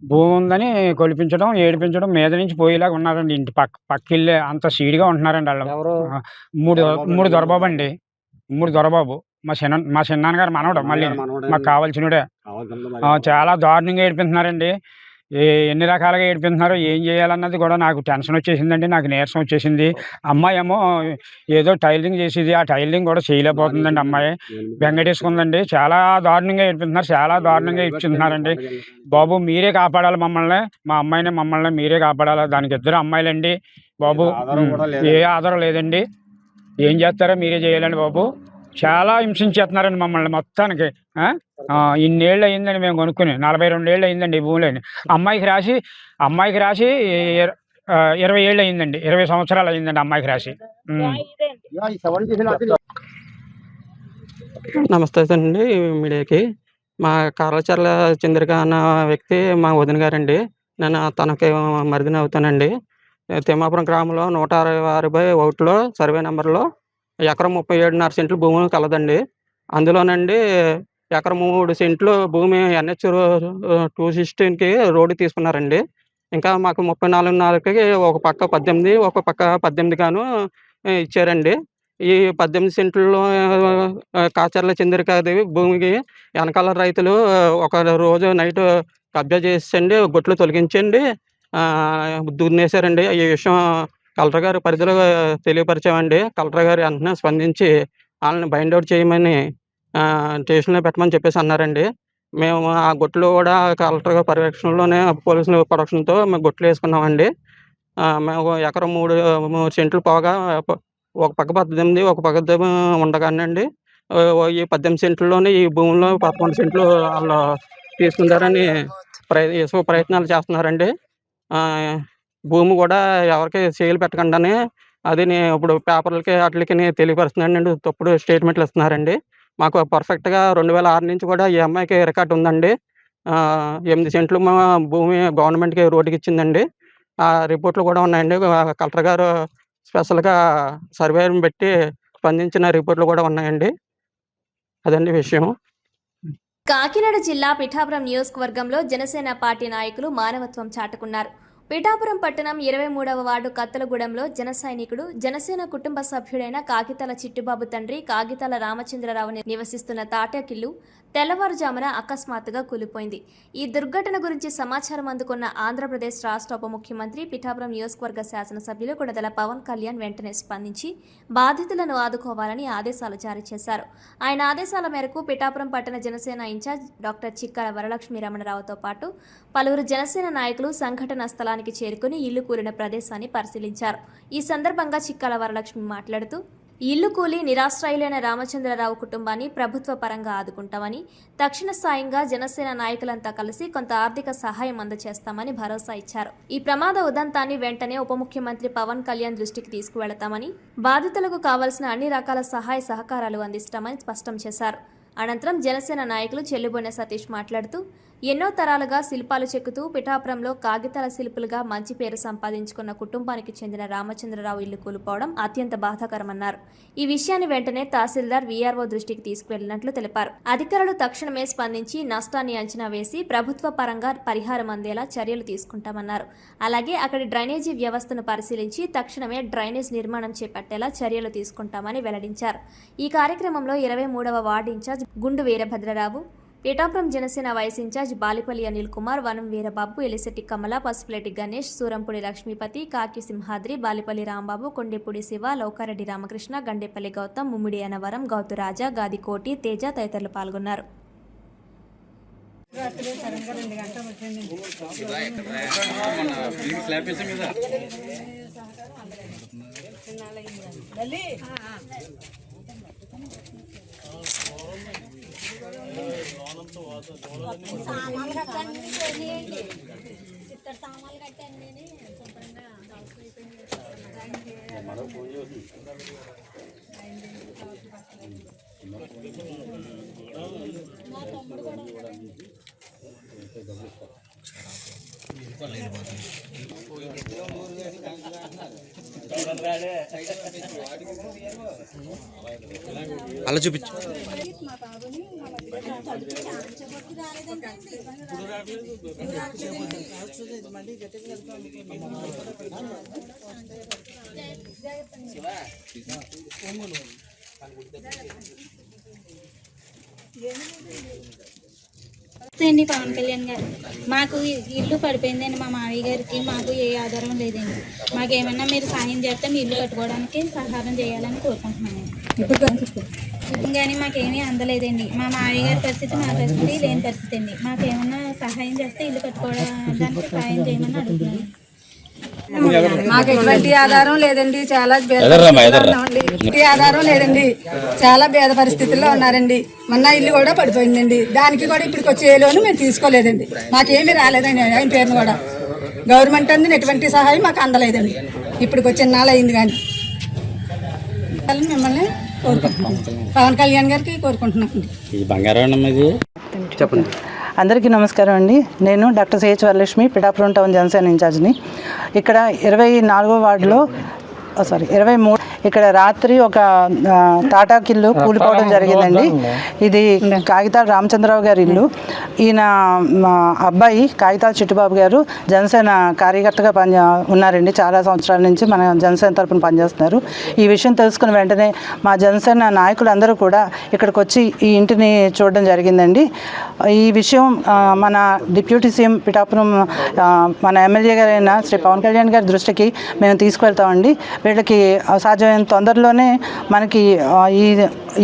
భూమి ఉందని కొలిపించడం, ఏడిపించడం, మీద నుంచి పోయేలాగా ఉన్నారండి. ఇంటి పక్కిళ్ళే అంత సీడ్గా ఉంటున్నారండి వాళ్ళు. 3 దొరబాబు అండి, 3 దొరబాబు. మా చిన్నాన్నగారు మనవడు, మళ్ళీ మాకు కావాల్సినడే. చాలా దారుణంగా ఏడిపిస్తున్నారండి. ఎన్ని రకాలుగా ఏడిపిస్తున్నారు, ఏం చేయాలన్నది కూడా నాకు టెన్షన్ వచ్చేసిందండి. నాకు నీరసం వచ్చేసింది. అమ్మాయి ఏమో ఏదో టైలరింగ్ చేసేది, ఆ టైలరింగ్ కూడా చేయలేకపోతుందండి. అమ్మాయి బెంగటేసుకుందండి. చాలా దారుణంగా ఏడిపిస్తున్నారు, చాలా దారుణంగా ఇచ్చుతున్నారండి. బాబు మీరే కాపాడాలి మమ్మల్ని, మా అమ్మాయిని మమ్మల్ని మీరే కాపాడాలి. దానికి 2 అమ్మాయిలండి బాబు, ఏ ఆధారం లేదండి. ఏం చేస్తారో మీరే చేయాలండి బాబు. చాలా హింసించేస్తున్నారండి మమ్మల్ని మొత్తానికి. ఇన్నేళ్ళు అయిందండి మేము కొనుక్కుని, 42 ఏళ్ళు అయిందండి ఈ భూమిలోని. అమ్మాయికి రాసి 20 ఏళ్ళు అయిందండి, 20 సంవత్సరాలు అయిందండి అమ్మాయికి రాసి. నమస్తే అండి మీడియాకి. మా కారాచర్ల చంద్రిక అన్న వ్యక్తి మా వదిన గారండి. నేను తనకి మరిదిని అవుతానండి. తిమ్మాపురం గ్రామంలో 166/1 సర్వే నెంబర్లో ఎకరం 37.5 సెంట్లు భూమి కలదండి. అందులోనండి ఎకరం 3 సెంట్లు భూమి NH 216కి రోడ్డు తీసుకున్నారండి. ఇంకా మాకు 34.4కి ఒక పక్క 18, ఒక పక్క 18 గాను ఇచ్చారండి. ఈ 18 సెంట్లలో కాచర్ల చంద్రికాదేవి భూమికి వెనకాల రైతులు ఒక రోజు నైట్ కబ్జా చేసండి, గొట్లు తొలగించండి దున్నేశారండి. ఈ విషయం కలెక్టర్ గారి పరిధిలో తెలియపరిచామండి. కలెక్టర్ గారు వెంటనే స్పందించి వాళ్ళని బైండ్ అవుట్ చేయమని స్టేషన్లో పెట్టమని చెప్పేసి అన్నారండి. మేము ఆ గుట్లు కూడా కలెక్టర్ గారి పర్యవేక్షణలోనే పోలీసుల ప్రొడక్షన్తో మేము గుట్లు వేసుకున్నామండి. మేము ఎకరం 3 సెంట్లు పోగా ఒక పక్క 18 ఒక పక్క ఉండగానండి ఈ 18 సెంట్లలోనే ఈ భూమిలో 11 సెంట్లు వాళ్ళు తీసుకుంటారని ఇసుక ప్రయత్నాలు చేస్తున్నారండి. భూమి కూడా ఎవరికి సేల్ పెట్టకుండానే అది ఇప్పుడు పేపర్లకి వాటికి తెలియపరుస్తున్నానండి. తప్పుడు స్టేట్మెంట్లు ఇస్తున్నారండి. మాకు పర్ఫెక్ట్గా 2006 నుంచి కూడా ఈ అమ్మాయికి రికార్డు ఉందండి. 8 సెంట్లు మా భూమి గవర్నమెంట్కి రోడ్డుకి ఇచ్చిందండి. ఆ రిపోర్ట్లు కూడా ఉన్నాయండి. కలెక్టర్ గారు స్పెషల్గా సర్వేని పెట్టి స్పందించిన రిపోర్ట్లు కూడా ఉన్నాయండి. అదండి విషయం. కాకినాడ జిల్లా పిఠాపురం నియోజకవర్గంలో జనసేన పార్టీ నాయకులు మానవత్వం చాటుకున్నారు. పిఠాపురం పట్టణం 23వ వార్డు కత్తలగూడెంలో జన సైనికుడు జనసేన కుటుంబ సభ్యుడైన కాగితాల చిట్టిబాబు తండ్రి కాగితాల రామచంద్రరావు నివసిస్తున్న తాటాకిల్లు తెల్లవారుజామున అకస్మాత్తుగా కూలిపోయింది. ఈ దుర్ఘటన గురించి సమాచారం అందుకున్న ఆంధ్రప్రదేశ్ రాష్ట్ర ఉప ముఖ్యమంత్రి పిఠాపురం నియోజకవర్గ శాసనసభ్యులు కొణిదెల పవన్ కళ్యాణ్ వెంటనే స్పందించి బాధితులను ఆదుకోవాలని ఆదేశాలు జారీ చేశారు. ఆయన ఆదేశాల మేరకు పిఠాపురం పట్టణ జనసేన ఇన్ఛార్జ్ డాక్టర్ చిక్కాల వరలక్ష్మి రమణరావుతో పాటు పలువురు జనసేన నాయకులు సంఘటనా స్థలానికి చేరుకుని ఇల్లు కూలిన ప్రదేశాన్ని పరిశీలించారు. ఈ సందర్భంగా చిక్కాల వరలక్ష్మి మాట్లాడుతూ ఇల్లు కూలి నిరాశ్రయులైన రామచంద్రరావు కుటుంబాన్ని ప్రభుత్వ పరంగా ఆదుకుంటామని, తక్షణ సాయంగా జనసేన నాయకులంతా కలిసి కొంత ఆర్థిక సహాయం అందజేస్తామని భరోసా ఇచ్చారు. ఈ ప్రమాద ఉదంతాన్ని వెంటనే ఉప ముఖ్యమంత్రి పవన్ కళ్యాణ్ దృష్టికి తీసుకువెళతామని, బాధితులకు కావాల్సిన అన్ని రకాల సహాయ సహకారాలు అందిస్తామని స్పష్టం చేశారు. అనంతరం జనసేన నాయకులు చెల్లుబోయిన సతీష్ మాట్లాడుతూ ఎన్నో తరాలుగా శిల్పాలు చెక్కుతూ పిఠాపురంలో కాగితాల శిల్పులుగా మంచి పేరు సంపాదించుకున్న కుటుంబానికి చెందిన రామచంద్రరావు ఇల్లు కూలిపోవడం అత్యంత బాధాకరమన్నారు. ఈ విషయాన్ని వెంటనే తహసీల్దార్ వీఆర్ఓ దృష్టికి తీసుకువెళ్లినట్లు తెలిపారు. అధికారులు తక్షణమే స్పందించి నష్టాన్ని అంచనా వేసి ప్రభుత్వ పరంగా పరిహారం అందేలా చర్యలు తీసుకుంటామన్నారు. అలాగే అక్కడి డ్రైనేజీ వ్యవస్థను పరిశీలించి తక్షణమే డ్రైనేజ్ నిర్మాణం చేపట్టేలా చర్యలు తీసుకుంటామని వెల్లడించారు. ఈ కార్యక్రమంలో 23వ వార్డు ఇన్ఛార్జ్ గుండు వీరభద్రరావు, పిఠాపురం జనసేన వైస్ ఇన్ఛార్జ్ బాలిపల్లి అనిల్ కుమార్, వనం వీరబాబు, ఎలిశెట్టి కమల, పసుపులెట్టి గణేష్, సూరంపూడి లక్ష్మీపతి, కాకి సింహాద్రి, బాలిపల్లి రాంబాబు, కొండెపూడి శివ, లౌకారెడ్డి రామకృష్ణ, గండేపల్లి గౌతమ్, ముమ్మిడి అనవరం, గౌతురాజా, గాదికోటి, తేజ తదితరులు పాల్గొన్నారు. అలా చూపించు. అండి పవన్ కళ్యాణ్ గారు, మాకు ఇల్లు పడిపోయిందండి. మా మావయ్య గారికి మాకు ఏ ఆధారం లేదండి. మాకేమన్నా మీరు సాయం చేస్తే మీ ఇల్లు కట్టుకోవడానికి సహాయం చేయాలని కోరుకుంటున్నాను. కానీ మాకేమీ అందలేదండి. మా మావయ్య గారి పరిస్థితి మా పరిస్థితి లేని పరిస్థితి అండి. మాకేమన్నా సహాయం చేస్తే ఇల్లు కట్టుకోవడానికి సహాయం చేయమని అడుగుతున్నాను. మాకు ఎటువంటి ఆధారం లేదండి. చాలా ఆధారం లేదండి. చాలా భేద పరిస్థితుల్లో ఉన్నారండి. మొన్న ఇల్లు కూడా పడిపోయిందండి. దానికి కూడా ఇప్పటికి వచ్చే లోను మేము తీసుకోలేదండి. మాకేమీ రాలేదండి. ఆయన పేరును కూడా గవర్నమెంట్ అంది ఎటువంటి సహాయం మాకు అందలేదండి. ఇప్పటికి వచ్చే నాళ్ళు అయింది. కానీ మిమ్మల్ని కోరుకుంటున్నాం, పవన్ కళ్యాణ్ గారికి కోరుకుంటున్నామండి. చెప్పండి. అందరికీ నమస్కారం అండి. నేను doctor CH Varalakshmi, Pithapuram town Janasena ఇన్ఛార్జ్ని. ఇక్కడ 24వ వార్డులో 23 ఇక్కడ రాత్రి ఒక తాటాకిల్లు కూలిపోవడం జరిగిందండి. ఇది కాగితాల రామచంద్రరావు గారి ఇల్లు. ఈయన అబ్బాయి కాగితాల చిట్టిబాబు గారు జనసేన కార్యకర్తగా ఉన్నారండి. చాలా సంవత్సరాల నుంచి మన జనసేన తరపున పనిచేస్తున్నారు. ఈ విషయం తెలుసుకున్న వెంటనే మా జనసేన నాయకులు అందరూ కూడా ఇక్కడికి వచ్చి ఈ ఇంటిని చూడడం జరిగిందండి. ఈ విషయం మన డిప్యూటీ సీఎం పిఠాపురం మన ఎమ్మెల్యే గారైన శ్రీ పవన్ కళ్యాణ్ గారి దృష్టికి మేము తీసుకువెళ్తామండి. వీళ్ళకి సాధ్యమైన తొందరలోనే మనకి ఈ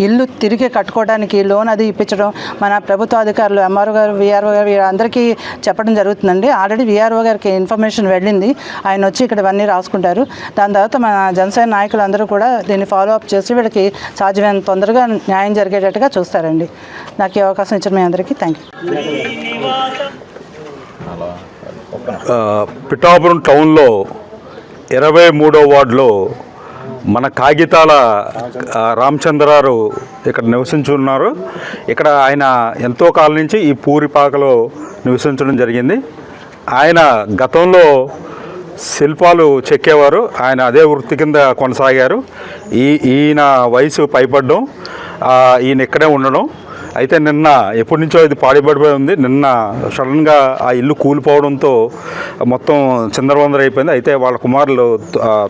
ఇల్లు తిరిగి కట్టుకోవడానికి లోన్ అది ఇప్పించడం మన ప్రభుత్వ అధికారులు ఎంఆర్ఓ గారు, విఆర్ఓ గారు వీరందరికీ చెప్పడం జరుగుతుందండి. ఆల్రెడీ విఆర్ఓ గారికి ఇన్ఫర్మేషన్ వెళ్ళింది, ఆయన వచ్చి ఇక్కడ ఇవన్నీ రాసుకుంటారు. దాని తర్వాత మన జనసేన నాయకులు అందరూ కూడా దీన్ని ఫాలో అప్ చేసి వీళ్ళకి సాధ్యమైన తొందరగా న్యాయం జరిగేటట్టుగా చూస్తారండి. నాకు ఈ అవకాశం ఇచ్చిన మీ అందరికీ థ్యాంక్ యూ. పిఠాపురం టౌన్లో 23వ వార్డులో మన కాగితాల రామచంద్రారు ఇక్కడ నివసించున్నారు. ఇక్కడ ఆయన ఎంతో కాలం నుంచి ఈ పూరిపాకలో నివసించడం జరిగింది. ఆయన గతంలో శిల్పాలు చెక్కేవారు. ఆయన అదే వృత్తి కింద కొనసాగారు. ఈయన వయసు పైపడడం, ఈయన ఇక్కడే ఉండడం. అయితే నిన్న ఎప్పటి నుంచో ఇది పాడిపడిపోయి ఉంది. నిన్న సడన్గా ఆ ఇల్లు కూలిపోవడంతో మొత్తం చిందరవందర అయిపోయింది. అయితే వాళ్ళ కుమారులు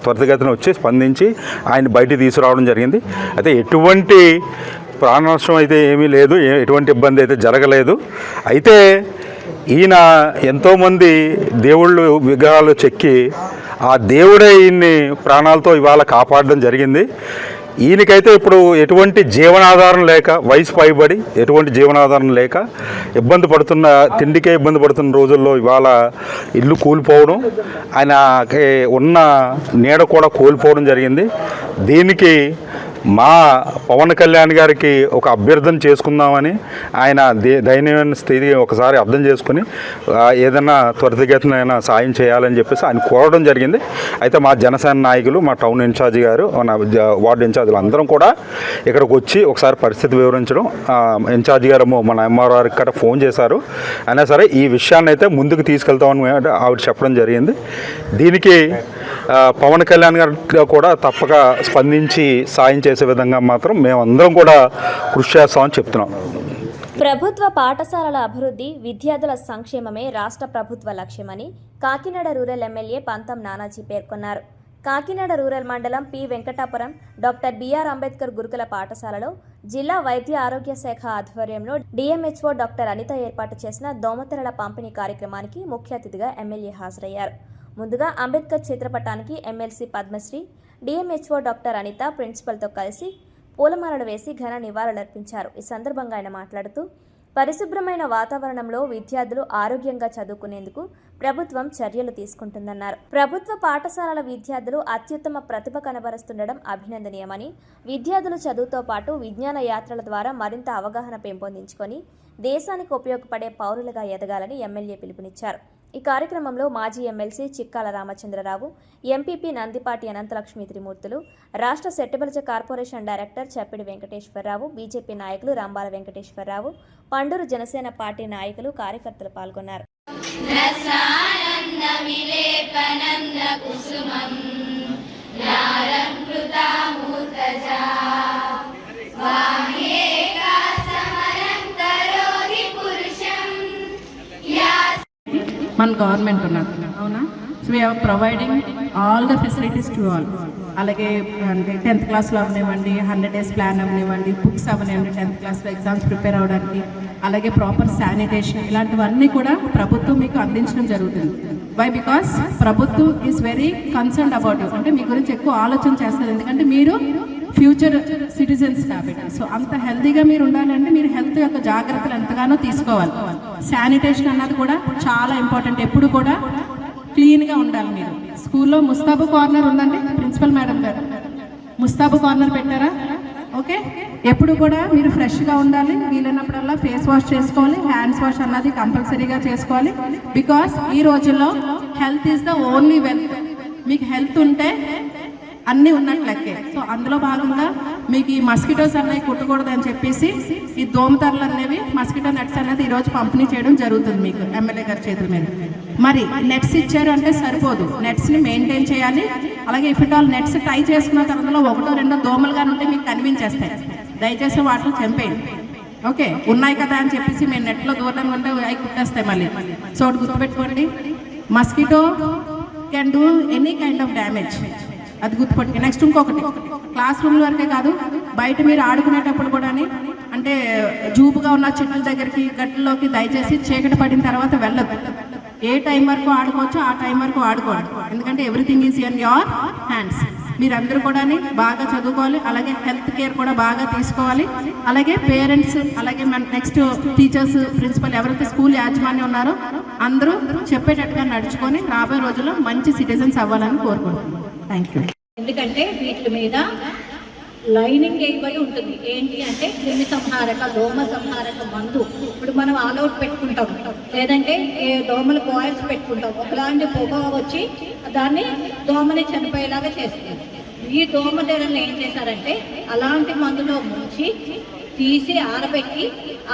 త్వరితగతిన వచ్చి స్పందించి ఆయన బయటికి తీసుకురావడం జరిగింది. అయితే ఎటువంటి ప్రాణ నష్టం అయితే ఏమీ లేదు, ఎటువంటి ఇబ్బంది అయితే జరగలేదు. అయితే ఈయన ఎంతోమంది దేవుళ్ళు విగ్రహాలు చెక్కి ఆ దేవుడే ఈయన్ని ప్రాణాలతో ఇవాళ కాపాడడం జరిగింది. ఈయనకైతే ఇప్పుడు ఎటువంటి జీవనాధారం లేక, వయసు పైబడి ఎటువంటి జీవనాధారం లేక ఇబ్బంది పడుతున్న, తిండికే ఇబ్బంది పడుతున్న రోజుల్లో ఇవాళ ఇల్లు కూలిపోవడం, ఆయనకి ఉన్న నీడ కూడా కోల్పోవడం జరిగింది. దీనికి మా పవన్ కళ్యాణ్ గారికి ఒక అభ్యర్థన చేసుకుందామని, ఆయన దయనీయమైన స్థితి ఒకసారి అర్థం చేసుకుని ఏదైనా త్వరితగతిన సాయం చేయాలని చెప్పేసి ఆయన కోరడం జరిగింది. అయితే మా జనసేన నాయకులు, మా టౌన్ ఇన్ఛార్జి గారు, మన వార్డు ఇన్ఛార్జీలు అందరం కూడా ఇక్కడికి వచ్చి ఒకసారి పరిస్థితి వివరించడం, ఇన్ఛార్జి గారు మన ఎంఆర్ఓ గారికి ఫోన్ చేశారు. అయినా సరే ఈ విషయాన్ని అయితే ముందుకు తీసుకెళ్తామని ఆవిడ చెప్పడం జరిగింది. దీనికి పవన్ కళ్యాణ్ గారు కూడా తప్పక స్పందించి సాయం చేసే విధంగా మాత్రం మేమందరం కూడా కృషి చేస్తామని చెప్తున్నాం. ప్రభుత్వ పాఠశాలల అభివృద్ధి, విద్యార్థుల సంక్షేమమే రాష్ట్ర ప్రభుత్వ లక్ష్యమని కాకినాడ రూరల్ ఎమ్మెల్యే పంతం నానాజీ పేర్కొన్నారు. కాకినాడ రూరల్ మండలం P Venkatapuram doctor BR Ambedkar గురుకుల పాఠశాలలో జిల్లా వైద్య ఆరోగ్య శాఖ ఆధ్వర్యంలో డిఎంహెచ్ఓ డాక్టర్ అనిత ఏర్పాటు చేసిన దోమతెరల పంపిణీ కార్యక్రమానికి ముఖ్య అతిథిగా ఎమ్మెల్యే హాజరయ్యారు. ముందుగా అంబేద్కర్ చిత్రపటానికి MLC Padmasri, DMHO doctor Anitha ప్రిన్సిపల్తో కలిసి పూలమాలలు వేసి ఘన నివాళులర్పించారు. ఈ సందర్భంగా ఆయన మాట్లాడుతూ, పరిశుభ్రమైన వాతావరణంలో విద్యార్థులు ఆరోగ్యంగా చదువుకునేందుకు ప్రభుత్వం చర్యలు తీసుకుంటుందన్నారు. ప్రభుత్వ పాఠశాలల విద్యార్థులు అత్యుత్తమ ప్రతిభ కనబరుస్తుండడం అభినందనీయమని, విద్యార్థులు చదువుతో పాటు విజ్ఞాన యాత్రల ద్వారా మరింత అవగాహన పెంపొందించుకొని దేశానికి ఉపయోగపడే పౌరులుగా ఎదగాలని ఎమ్మెల్యే పిలుపునిచ్చారు. ఈ కార్యక్రమంలో మాజీ ఎమ్మెల్సీ చిక్కాల రామచంద్రరావు, ఎంపీపీ నందిపాటి అనంతలక్ష్మి త్రిమూర్తులు, రాష్ట్ర Settibalija corporation director Chappidi Venkateswara Rao, BJP నాయకులు రాంబాల వెంకటేశ్వరరావు, పండూరు జనసేన పార్టీ నాయకులు, కార్యకర్తలు పాల్గొన్నారు. మన గవర్నమెంట్ ఉన్నది అవునా. So we are providing all the facilities to all. అలాగే అంటే 10th క్లాస్లో అవనివ్వండి, 100 days ప్లాన్ అవనివ్వండి, బుక్స్ అవనివ్వండి, 10th క్లాస్లో ఎగ్జామ్స్ ప్రిపేర్ అవ్వడానికి, అలాగే ప్రాపర్ శానిటేషన్, ఇలాంటివన్నీ కూడా ప్రభుత్వం మీకు అందించడం జరుగుతుంది. వై? బికాస్ ప్రభుత్వం is very concerned about you. అంటే మీ గురించి ఎక్కువ ఆలోచన చేస్తారు, ఎందుకంటే మీరు ఫ్యూచర్ సిటిజన్స్ కాబట్టి. సో అంత హెల్తీగా మీరు ఉండాలంటే మీరు హెల్త్ యొక్క జాగ్రత్తలు ఎంతగానో తీసుకోవాలి. శానిటేషన్ అన్నది కూడా చాలా ఇంపార్టెంట్. ఎప్పుడు కూడా క్లీన్గా ఉండాలి. మీరు స్కూల్లో ముస్తాబు కార్నర్ ఉందండి, ప్రిన్సిపల్ మేడం గారు ముస్తాబు కార్నర్ పెట్టారా? ఓకే, ఎప్పుడు కూడా మీరు ఫ్రెష్గా ఉండాలి. వీలైనప్పుడల్లా ఫేస్ వాష్ చేసుకోవాలి, హ్యాండ్స్ వాష్ అన్నది కంపల్సరీగా చేసుకోవాలి. బికాస్ ఈ రోజుల్లో health is the only wealth. మీకు హెల్త్ ఉంటే అన్నీ ఉన్నట్లెక్కే. సో అందులో భాగంగా మీకు ఈ మస్కిటోస్ అనేవి కుట్టకూడదు అని చెప్పేసి ఈ దోమతెరలు అనేవి, మస్కిటో నెట్స్ అనేది ఈరోజు పంపిణీ చేయడం జరుగుతుంది మీకు ఎమ్మెల్యే గారి చేతుల మీద. మరి నెట్స్ ఇచ్చారు అంటే సరిపోదు, నెట్స్ని మెయింటైన్ చేయాలి. అలాగే ఇఫ్ ఇట్ ఆల్ నెట్స్ టై చేసుకున్న తర్వాత 1-2 దోమలుగా ఉంటే మీకు కనిపించేస్తాయి. దయచేసి వాటిని చంపేయండి. ఓకే, ఉన్నాయి కదా అని చెప్పేసి మేము నెట్లో దూరంగా ఉంటే అవి కుట్టేస్తాయి మళ్ళీ. సో ఒకటి గుర్తుపెట్టుకోండి, mosquito can do any kind of damage. అది గుర్తుపట్టి. నెక్స్ట్ ఇంకొకటి, క్లాస్ రూమ్ వరకే కాదు, బయట మీరు ఆడుకునేటప్పుడు కూడా అంటే జూబుగా ఉన్న చెట్ల దగ్గరికి గట్లలోకి దయచేసి చీకటి పడిన తర్వాత వెళ్ళదు. ఏ టైం వరకు ఆడుకోవచ్చో ఆ టైం వరకు ఆడుకోవాలి. ఎందుకంటే everything is in your hands. మీరందరూ కూడా బాగా చదువుకోవాలి, అలాగే హెల్త్ కేర్ కూడా బాగా తీసుకోవాలి. అలాగే పేరెంట్స్, అలాగే నెక్స్ట్ టీచర్స్, ప్రిన్సిపల్, ఎవరైతే స్కూల్ యాజమాన్యం ఉన్నారో అందరూ చెప్పేటట్టుగా నడుచుకొని రాబోయే రోజుల్లో మంచి సిటిజన్స్ అవ్వాలని కోరుకుంటున్నాను. Thank you. ఎందుకంటే వీటి మీద లైనింగ్ వేయబడి ఉంటుంది. ఏంటి అంటే క్రిమి సంహారక, దోమ సంహారక మందు. ఇప్పుడు మనం ఆల్అవుట్ పెట్టుకుంటాం, లేదంటే దోమల కాయిల్స్ పెట్టుకుంటాం. ఒకలాంటి పొగ వచ్చి దాన్ని దోమని చనిపోయేలాగా చేస్తుంది. ఈ దోమ తెరలను ఏం చేశారంటే అలాంటి మందులో ముంచి తీసి ఆరబెట్టి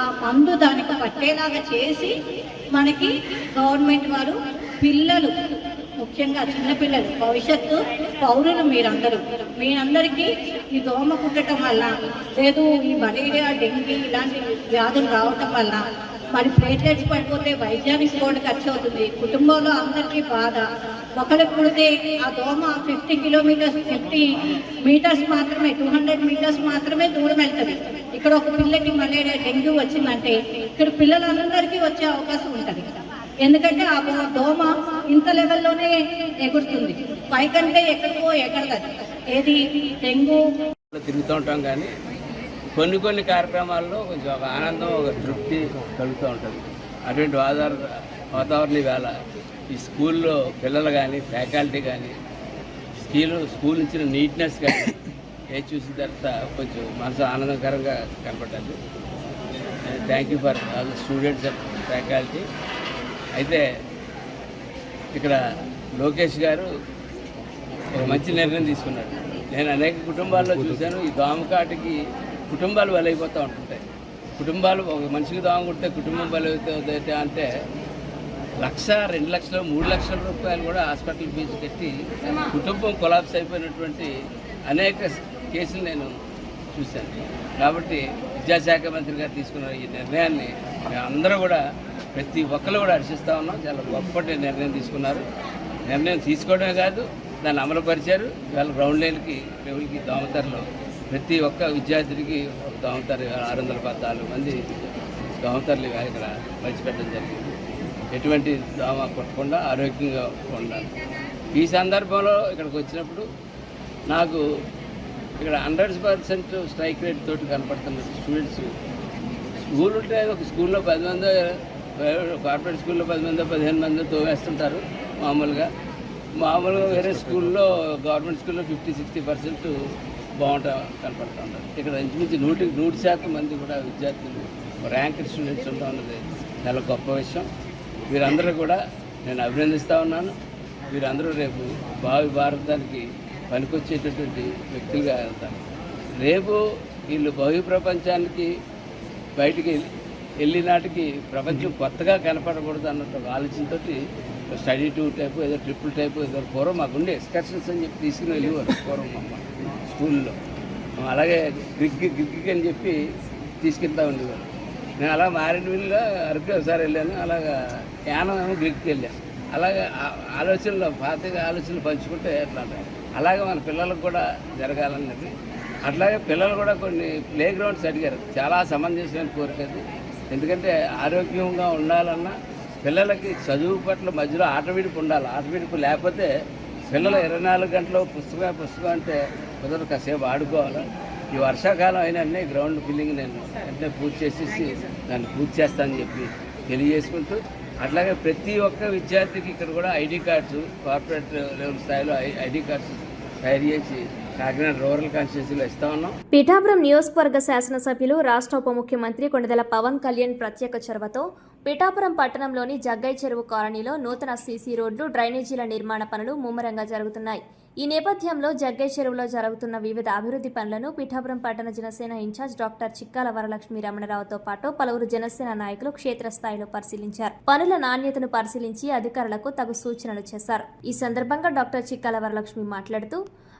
ఆ మందు దానికి పట్టేలాగా చేసి మనకి గవర్నమెంట్ వారు పిల్లలు, ముఖ్యంగా చిన్నపిల్లలు, భవిష్యత్తు పౌరులు మీ అందరికీ ఈ దోమ కుట్టడం వల్ల, లేదు ఈ మలేరియా, డెంగీ ఇలాంటి వ్యాధులు రావటం వల్ల మరి ప్లేట్లెట్స్ పడిపోతే వైద్యానికి కూడా ఖర్చు అవుతుంది. కుటుంబంలో అందరికీ బాధ. ఒకరికి కుడితే ఆ దోమ 50 మీటర్స్ మాత్రమే, 200 మీటర్స్ మాత్రమే దూరం వెళ్తుంది. ఇక్కడ ఒక పిల్లకి మలేరియా, డెంగ్యూ వచ్చిందంటే ఇక్కడ పిల్లలందరికీ వచ్చే అవకాశం ఉంటుంది. ఎందుకంటే ఆ దోమ ఇంత లెవెల్లోనే ఎగురుతుంది, పైకంటే ఎక్కడికో ఎగరదు. ఏది డెంగ్యూ తిరుగుతూ ఉంటాం, కానీ కొన్ని కార్యక్రమాల్లో కొంచెం ఒక ఆనందం, ఒక తృప్తి కలుగుతూ ఉంటుంది. అటువంటి వాతావరణం వేళ ఈ స్కూల్లో పిల్లలు కానీ, ఫ్యాకల్టీ కానీ, స్కూల్ ఇచ్చిన నీట్నెస్ కానీ చూసిన తర్వాత కొంచెం మనసు ఆనందకరంగా కనపడ్డది. Thank you for all the students and faculty. అయితే ఇక్కడ లోకేష్ గారు ఒక మంచి నిర్ణయం తీసుకున్నాడు. నేను అనేక కుటుంబాల్లో చూశాను, ఈ దోమకాటికి కుటుంబాలు బలైపోతూ ఉంటుంటాయి. కుటుంబాలు ఒక మనిషికి దోమ కుడితే కుటుంబం బలైపోతుంది అంటే 1,00,000, 2,00,000, 3,00,000 రూపాయలు కూడా హాస్పిటల్ ఫీజు కట్టి కుటుంబం కొలాప్స్ అయిపోయినటువంటి అనేక కేసులు నేను చూశాను. కాబట్టి విద్యాశాఖ మంత్రి గారు తీసుకున్న ఈ నిర్ణయాన్ని అందరూ కూడా, ప్రతి ఒక్కరు కూడా హర్షిస్తూ ఉన్నాం. చాలా గొప్పటి నిర్ణయం తీసుకున్నారు. నిర్ణయం తీసుకోవడమే కాదు, దాన్ని అమలుపరిచారు. ఇవాళ గ్రౌండ్ లెవెల్కి దోమతెరలో ప్రతి ఒక్క విద్యార్థికి ఒక దోమతెర 614 మంది దోమతెరలు ఇక్కడ పంచిపెట్టడం జరిగింది. ఎటువంటి దోమ కొట్టకుండా ఆరోగ్యంగా ఉండాలి. ఈ సందర్భంలో ఇక్కడికి వచ్చినప్పుడు నాకు ఇక్కడ 100% స్ట్రైక్ రేట్ తోటి కనపడుతున్న స్టూడెంట్స్. స్కూల్ ఉంటే ఒక స్కూల్లో 10 మంది, కార్పొరేట్ స్కూల్లో 10 మంది 15 మంది తోవేస్తుంటారు మామూలుగా. వేరే స్కూల్లో, గవర్నమెంట్ స్కూల్లో 50-60% కనపడుతూ ఉంటారు. ఇక్కడ ఇంచుమించి 100% మంది కూడా విద్యార్థులు, ర్యాంక్ స్టూడెంట్స్ ఉంటా ఉన్నది చాలా గొప్ప విషయం. వీరందరూ కూడా నేను అభినందిస్తూ ఉన్నాను. వీరందరూ రేపు భారతానికి పనికొచ్చేటటువంటి వ్యక్తులుగా వెళ్తారు. రేపు వీళ్ళు ప్రపంచానికి బయటికి వెళ్ళి నాటికి ప్రపంచం కొత్తగా కనపడకూడదు అన్నట్టు ఆలోచనతో స్టడీ టూర్ టైపు, ఏదో ట్రిపుల్ టైపు, ఏదో పూర్వం మాకుండే ఎక్స్కర్షన్స్ అని చెప్పి తీసుకుని వెళ్ళేవారు పూర్వం అమ్మ స్కూల్లో. అలాగే గ్రిగ్ అని చెప్పి తీసుకెళ్తా ఉండేవారు. నేను అలా మారేడుమిల్లిలో అరకు ఒకసారి వెళ్ళాను, అలాగా యానం గ్రిగ్కి వెళ్ళాను. అలాగే పాత ఆలోచనలు పంచుకుంటే ఎట్లా అలాగే మన పిల్లలకు కూడా జరగాలన్నది. అట్లాగే పిల్లలు కూడా కొన్ని ప్లే గ్రౌండ్స్ అడిగారు. చాలా సమంజసమైన కోరికది. ఎందుకంటే ఆరోగ్యంగా ఉండాలన్నా పిల్లలకి చదువు పట్ల మధ్యలో ఆట విడుపు ఉండాలి. ఆట విడుపు లేకపోతే పిల్లలు 24 గంటలు పుస్తకం అంటే కుదరదు. కాసేపు ఆడుకోవాలి. ఈ వర్షాకాలం అయినా గ్రౌండ్ ఫిల్లింగ్ నేను వెంటనే పూర్తి చేసేసి దాన్ని పూర్తి చేస్తానని చెప్పి తెలియజేసుకుంటూ, అట్లాగే ప్రతి ఒక్క విద్యార్థికి ఇక్కడ కూడా ఐడి కార్డ్స్, కార్పొరేట్ లెవెల్ స్థాయిలో ఐడి కార్డ్స్ తయారు చేసి కాకినాడ రూరల్ కాన్స్టిట్యూన్సీలో ఇస్తా ఉన్నాం. పిఠాపురం నియోజకవర్గ శాసనసభ్యులు, రాష్ట్ర ఉప ముఖ్యమంత్రి కొణిదెల పవన్ కళ్యాణ్ ప్రత్యేక చొరవతో పిఠాపురం పట్టణంలోని జగ్గై చెరువు కాలనీలో నూతన సీసీ రోడ్లు, డ్రైనేజీల నిర్మాణ పనులు ముమ్మరంగా జరుగుతున్నాయి. ఈ నేపథ్యంలో జగ్గై చెరువులో జరుగుతున్న వివిధ అభివృద్ధి పనులను పిఠాపురం పట్టణ జనసేన ఇన్ఛార్జ్ డాక్టర్ చిక్కాల వరలక్ష్మి రమణరావుతో పాటు పలువురు జనసేన నాయకులు క్షేత్రస్థాయిలో పరిశీలించారు. పనుల నాణ్యతను పరిశీలించి అధికారులకు తగు సూచనలు చేశారు. ఈ సందర్భంగా డాక్టర్ చిక్కాల వరలక్ష్మి మాట్లాడుతూ,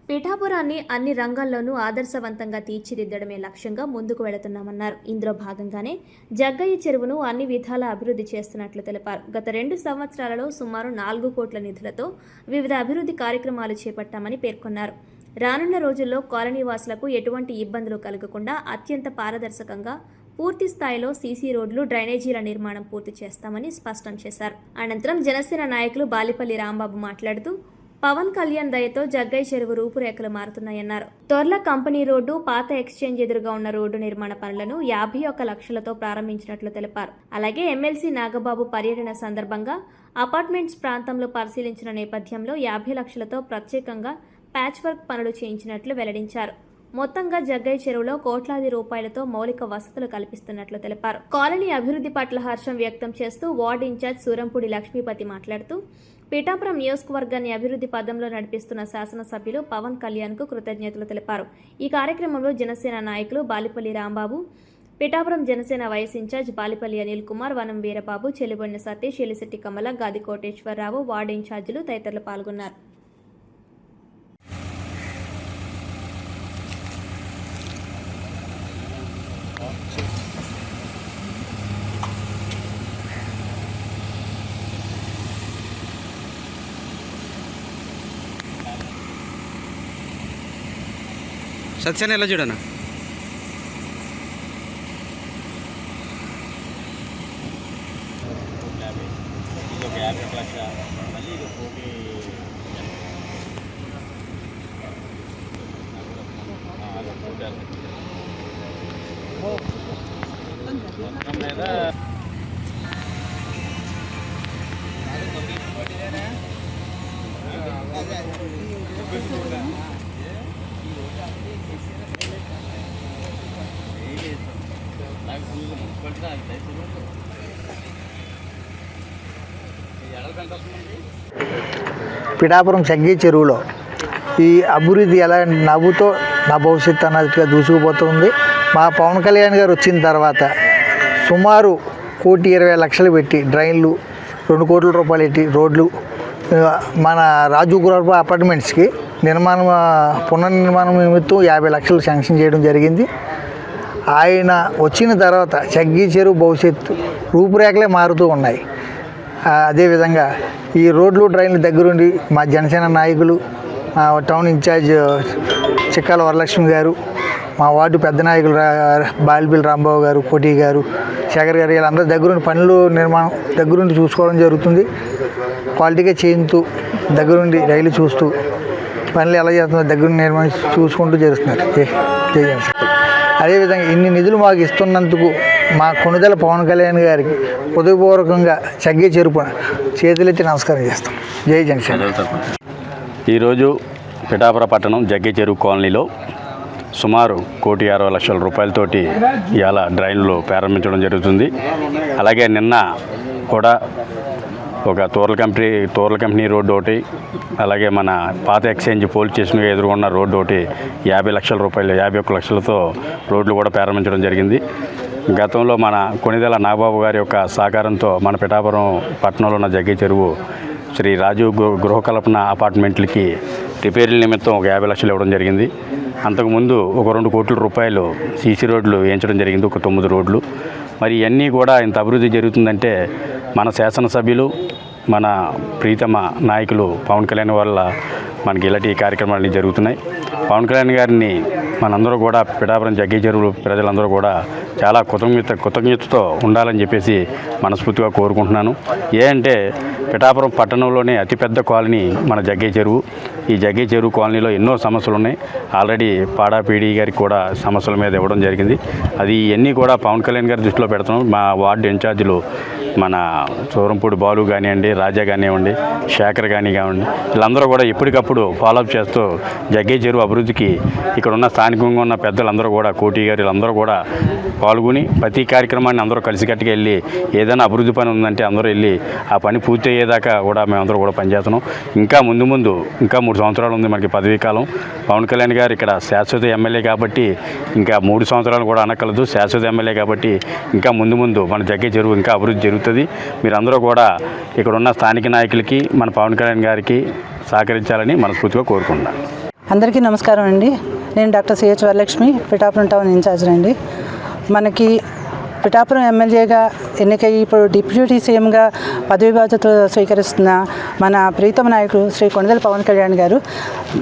పిఠాపురాన్ని అన్ని రంగాల్లోనూ ఆదర్శవంతంగా తీర్చిదిద్దడమే లక్ష్యంగా ముందుకు వెళుతున్నామన్నారు. ఇందులో భాగంగానే జగ్గయ్య చెరువును అన్ని విధాల అభివృద్ధి చేస్తున్నట్లు తెలిపారు. గత 2 సంవత్సరాలలో సుమారు 4 కోట్ల నిధులతో వివిధ అభివృద్ధి కార్యక్రమాలు చేపట్టారు. చేపట్టామని పేర్కొన్నారు. రానున్న రోజుల్లో కాలనీ వాసులకు ఎటువంటి ఇబ్బందులు కలగకుండా అత్యంత పారదర్శకంగా పూర్తి స్థాయిలో సీసీ రోడ్లు, డ్రైనేజీల నిర్మాణం పూర్తి చేస్తామని స్పష్టం చేశారు. అనంతరం జనసేన నాయకులు బాలిపల్లి రాంబాబు మాట్లాడుతూ పవన్ కళ్యాణ్ దయతో జగ్గయ్య చెరువు రూపురేఖలు మారుతున్నాయన్నారు. తొర్ల కంపెనీ రోడ్డు, పాత ఎక్స్చేంజ్ ఎదురుగా ఉన్న రోడ్డు నిర్మాణ పనులను 51 లక్షలతో ప్రారంభించినట్లు తెలిపారు. అలాగే ఎమ్మెల్సీ నాగబాబు పర్యటన సందర్భంగా అపార్ట్మెంట్స్ ప్రాంతంలో పరిశీలించిన నేపథ్యంలో 50 లక్షలతో ప్రత్యేకంగా ప్యాచ్ వర్క్ పనులు చేయించినట్లు వెల్లడించారు. మొత్తంగా జగ్గయ్య చెరువులో కోట్లాది రూపాయలతో మౌలిక వసతులు కల్పిస్తున్నట్లు తెలిపారు. కాలనీ అభివృద్ధి పట్ల హర్షం వ్యక్తం చేస్తూ వార్డు ఇన్ఛార్జ్ సూరంపూడి లక్ష్మీపతి మాట్లాడుతూ పిఠాపురం నియోజకవర్గాన్ని అభివృద్ధి పదంలో నడిపిస్తున్న శాసనసభ్యులు పవన్ కళ్యాణ్కు కృతజ్ఞతలు తెలిపారు. ఈ కార్యక్రమంలో జనసేన నాయకులు బాలిపల్లి రాంబాబు, పిఠాపురం జనసేన వైస్ ఇన్ఛార్జ్ బాలిపల్లి అనిల్ కుమార్, వనం వీరబాబు, చెలిబొన్న సతీష్, ఎలిశెట్టి కమల, గాది కోటేశ్వరరావు, వార్డు ఇన్ఛార్జీలు తదితరులు పాల్గొన్నారు. సత్యాన్ని ఎలా చూడనా? పిఠాపురం జగ్గయ్య చెరువులో ఈ అభివృద్ధి ఎలా నవ్వుతో నా భవిష్యత్తు అన్నట్టుగా దూసుకుపోతుంది. మా పవన్ కళ్యాణ్ గారు వచ్చిన తర్వాత సుమారు 1,20,00,000 పెట్టి డ్రైన్లు, 2 కోట్ల రూపాయలు పెట్టి రోడ్లు, మన రాజు గృహ అపార్ట్మెంట్స్కి పునర్నిర్మాణం నిమిత్తం 50 లక్షలు శాంక్షన్ చేయడం జరిగింది. ఆయన వచ్చిన తర్వాత జగ్గయ్య చెరువు భవిష్యత్తు రూపురేఖలే మారుతూ ఉన్నాయి. అదేవిధంగా ఈ రోడ్లు, డ్రైన్లు దగ్గరుండి మా జనసేన నాయకులు, టౌన్ ఇన్ఛార్జ్ చిక్కాల వరలక్ష్మి గారు, మా వార్డు పెద్ద నాయకులు బాలిపల్లి రాంబాబు గారు, కోటి గారు, శేఖర్ గారు, వీళ్ళందరూ దగ్గరుండి పనులు నిర్మాణం దగ్గరుండి చూసుకోవడం జరుగుతుంది. క్వాలిటీగా చేయించు దగ్గరుండి రైలు చూస్తూ పనులు ఎలా చేస్తున్నారు దగ్గరుండి నిర్మాణం చూసుకుంటూ చేస్తున్నారు. అదేవిధంగా ఇన్ని నిధులు మాకు ఇస్తున్నందుకు మా కొనుదల పవన్ కళ్యాణ్ గారికి హృదయపూర్వకంగా జగ్గయ్య చెరువు చేతులెత్తి నమస్కారం చేస్తాం. జై జనసేన. ఈరోజు పిఠాపురం పట్టణం జగ్గయ్య చెరువు కాలనీలో సుమారు 1,60,00,000 రూపాయలతోటి ఇవాళ డ్రైన్లు ప్రారంభించడం జరుగుతుంది. అలాగే నిన్న కూడా ఒక తోర్ల కంపెనీ రోడ్డు ఒకటి, అలాగే మన పాత ఎక్స్చేంజ్ పోలీస్ స్టేషన్ ఎదురుకున్న రోడ్డు ఒకటి 50 లక్షల రూపాయలు, 51 లక్షలతో రోడ్లు కూడా ప్రారంభించడం జరిగింది. గతంలో మన కొనిదెల నాగబాబు గారి యొక్క సహకారంతో మన పిఠాపురం పట్టణంలో ఉన్న జగ్గయ్య చెరువు శ్రీ రాజు గృహకల్పన అపార్ట్మెంట్లకి రిపేర్ల నిమిత్తం ఒక 50 లక్షలు ఇవ్వడం జరిగింది. అంతకుముందు ఒక 2 కోట్ల రూపాయలు సీసీ రోడ్లు వేయించడం జరిగింది, ఒక 9 రోడ్లు. మరి ఇవన్నీ కూడా ఇంత అభివృద్ధి జరుగుతుందంటే మన శాసనసభ్యులు, మన ప్రీతమ నాయకులు పవన్ కళ్యాణ్ వల్ల మనకి ఇలాంటి కార్యక్రమాలు జరుగుతున్నాయి. పవన్ కళ్యాణ్ గారిని మనందరూ కూడా పిఠాపురం జగ్గయ్య చెరువు ప్రజలందరూ కూడా చాలా కృతజ్ఞతతో ఉండాలని చెప్పేసి మనస్ఫూర్తిగా కోరుకుంటున్నాను. అంటే పిఠాపురం పట్టణంలోనే అతిపెద్ద కాలనీ మన జగ్గయ్య చెరువు. ఈ జగ్గయ్య చెరువు కాలనీలో ఎన్నో సమస్యలు ఉన్నాయి. ఆల్రెడీ పాడాపీడి గారికి కూడా సమస్యల మీద ఇవ్వడం జరిగింది. అది ఇవన్నీ కూడా పవన్ కళ్యాణ్ గారి దృష్టిలో పెడుతున్నాం. మా వార్డు ఇన్ఛార్జీలు మన సూరంపూడి బాలు కానివ్వండి, రాజా కానివ్వండి, శేఖర్ కానివ్వండి, వీళ్ళందరూ కూడా ఎప్పటికప్పుడు ఫాలోఅప్ చేస్తూ జగ్గయ్య చెరువు అభివృద్ధికి ఇక్కడ ఉన్న స్థానికంగా ఉన్న పెద్దలందరూ కూడా, కోటి గారు, వీళ్ళందరూ కూడా పాల్గొని ప్రతి కార్యక్రమాన్ని అందరూ కలిసికట్టుగా వెళ్ళి ఏదైనా అభివృద్ధి పని ఉందంటే అందరూ వెళ్ళి ఆ పని పూర్తి అయ్యేదాకా కూడా మేమందరూ కూడా పనిచేస్తున్నాం. ఇంకా ముందు ఇంకా 3 సంవత్సరాలు ఉంది మనకి పదవీ కాలం. పవన్ కళ్యాణ్ గారు ఇక్కడ శాశ్వత ఎమ్మెల్యే కాబట్టి ఇంకా 3 సంవత్సరాలు కూడా అనకలదు. శాశ్వత ఎమ్మెల్యే కాబట్టి ఇంకా ముందు మన జగ్గయ్య చెరువు ఇంకా అభివృద్ధి జరుగుతుంది. మీరందరూ కూడా ఇక్కడ ఉన్న స్థానిక నాయకులకి, మన పవన్ కళ్యాణ్ గారికి సహకరించాలని మనస్ఫూర్తిగా కోరుకుంటున్నాను. అందరికీ నమస్కారం అండి. నేను doctor CH Varalakshmi, Pithapuram town in charge అండి. మనకి పిఠాపురం ఎమ్మెల్యేగా ఎన్నికై ఇప్పుడు డిప్యూటీ సీఎంగా పదవి బాధ్యతలు స్వీకరిస్తున్న మన ప్రీతమ నాయకుడు శ్రీ కొణిదెల పవన్ కళ్యాణ్ గారు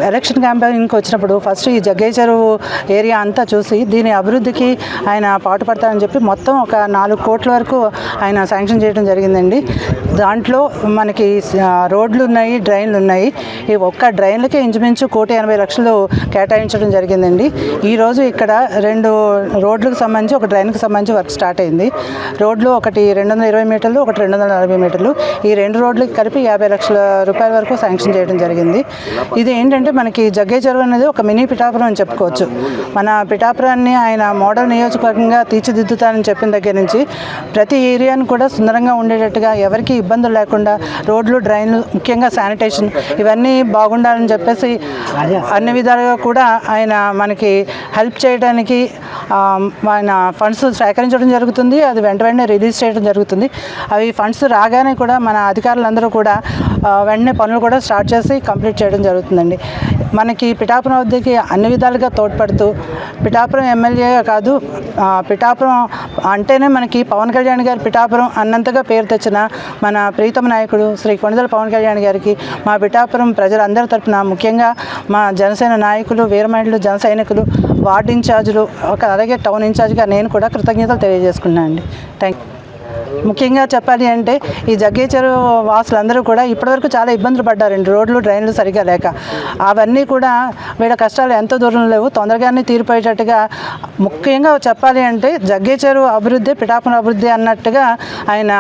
ఎలక్షన్ క్యాంపెయిన్కి వచ్చినప్పుడు ఫస్ట్ ఈ జగ్గయ్య చెరువు ఏరియా అంతా చూసి దీని అభివృద్ధికి ఆయన పాటుపడతారని చెప్పి మొత్తం ఒక 4 కోట్ల వరకు ఆయన శాంక్షన్ చేయడం జరిగిందండి. దాంట్లో మనకి రోడ్లు ఉన్నాయి, డ్రైన్లు ఉన్నాయి. ఈ ఒక్క డ్రైన్లకే ఇంచుమించు 1,80,00,000 కేటాయించడం జరిగిందండి. ఈరోజు ఇక్కడ 2 రోడ్లకు సంబంధించి ఒక డ్రైన్కి సంబంధించి వర్క్ స్టార్ట్ అయింది. రోడ్లు ఒకటి 220 మీటర్లు, ఒకటి 240 మీటర్లు. ఈ 2 రోడ్లకి కలిపి 50 లక్షల రూపాయల వరకు శాంక్షన్ చేయడం జరిగింది. ఇది ఏంటంటే మనకి జగ్గయ్య చెరువు అనేది ఒక మినీ పిఠాపురం అని చెప్పుకోవచ్చు. మన పిఠాపురాన్ని ఆయన మోడల్ నియోజకవర్గంగా తీర్చిదిద్దుతానని చెప్పిన దగ్గర నుంచి ప్రతి ఏరియాను కూడా సుందరంగా ఉండేటట్టుగా, ఎవరికి ఇబ్బందులు లేకుండా రోడ్లు, డ్రైన్లు, ముఖ్యంగా శానిటేషన్ ఇవన్నీ బాగుండాలని చెప్పేసి అన్ని విధాలుగా కూడా ఆయన మనకి హెల్ప్ చేయడానికి ఆయన ఫండ్స్ సేకరించడం జరుగుతుంది. అది వెంటనే రిలీజ్ చేయడం జరుగుతుంది. అవి ఫండ్స్ రాగానే కూడా మన అధికారులందరూ కూడా వెంటనే పనులు కూడా స్టార్ట్ చేసి కంప్లీట్ చేయడం జరుగుతుందండి. మనకి పిఠాపురం వద్దకి అన్ని విధాలుగా తోడ్పడుతూ పిఠాపురం ఎమ్మెల్యేగా కాదు, పిఠాపురం అంటేనే మనకి పవన్ కళ్యాణ్ గారు పిఠాపురం అన్నంతగా పేరు తెచ్చిన మన ప్రీతమ నాయకుడు శ్రీ కొణిదెల పవన్ కళ్యాణ్ గారికి మా పిఠాపురం ప్రజలందరి తరపున, ముఖ్యంగా మా జనసేన నాయకులు, వీరమహిళలు, జన సైనికులు, వార్డు ఇన్ఛార్జీలు, అలాగే టౌన్ ఇన్ఛార్జిగా నేను కూడా కృతజ్ఞతలు తెలియజేసుకున్నాను అండి. Thank you. ముఖ్యంగా చెప్పాలి అంటే ఈ జగ్గయ్య చెరువు వాసులందరూ కూడా ఇప్పటివరకు చాలా ఇబ్బందులు పడ్డారండి, రోడ్లు, డ్రైన్లు సరిగా లేక. అవన్నీ కూడా వీళ్ళ కష్టాలు ఎంతో దూరం లేవు, తొందరగానే తీరిపోయేటట్టుగా. ముఖ్యంగా చెప్పాలి అంటే జగ్గయ్య చెరువు అభివృద్ధి పిఠాపురం అభివృద్ధి అన్నట్టుగా ఆయన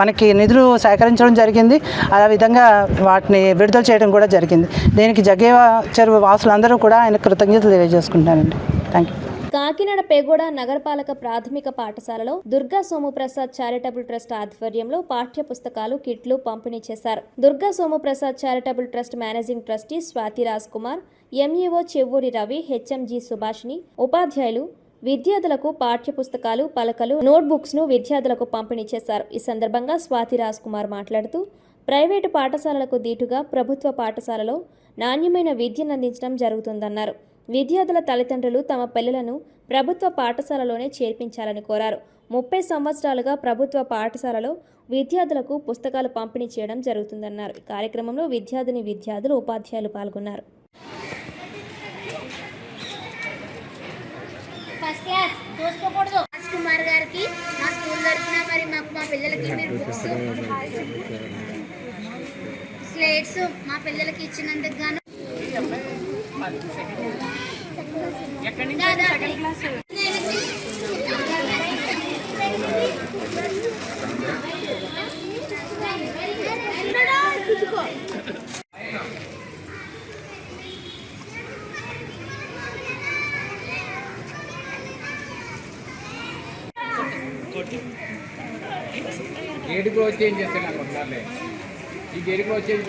మనకి నిధులు సేకరించడం జరిగింది. ఆ విధంగా వాటిని విడుదల చేయడం కూడా జరిగింది. దీనికి జగ్గయ్య చెరువు వాసులందరూ కూడా ఆయన కృతజ్ఞతలు తెలియజేసుకుంటానండి. Thank you. కాకినాడ పేగోడ నగరపాలక ప్రాథమిక పాఠశాలలో దుర్గా సోముప్రసాద్ చారిటబుల్ ట్రస్ట్ ఆధ్వర్యంలో పాఠ్య పుస్తకాలు, కిట్లు పంపిణీ చేశారు. Durga Somuprasad charitable trust managing trustee Swathi Raj Kumar, MEO Chevvuri Ravi, HMG Subhashini, ఉపాధ్యాయులు విద్యార్థులకు పాఠ్య పుస్తకాలు, పలకలు, నోట్బుక్స్ ను విద్యార్థులకు పంపిణీ చేశారు. ఈ సందర్భంగా స్వాతి రాజ్ కుమార్ మాట్లాడుతూ ప్రైవేటు పాఠశాలలకు దీటుగా ప్రభుత్వ పాఠశాలలో నాణ్యమైన విద్యను అందించడం జరుగుతుందన్నారు. విద్యార్థుల తల్లిదండ్రులు తమ పిల్లలను ప్రభుత్వ పాఠశాలలోనే చేర్పించాలని కోరారు. 30 సంవత్సరాలుగా ప్రభుత్వ పాఠశాలలో విద్యార్థులకు పుస్తకాలు పంపిణీ చేయడం జరుగుతుందన్నారు. ఈ కార్యక్రమంలో విద్యార్థులు, ఉపాధ్యాయులు పాల్గొన్నారు. కుమార్ గారికి మా స్కూల్ తరఫున మరి మా పిల్లలకి మీరు బుక్స్, స్లేట్స్ మా పిల్లలకి ఇచ్చినందుకు గాను గేట్ క్లోజ్ చేంజ్ చేస్తే నాకు ఉండాలి. ఈ గేట్ క్లోజ్ చేంజ్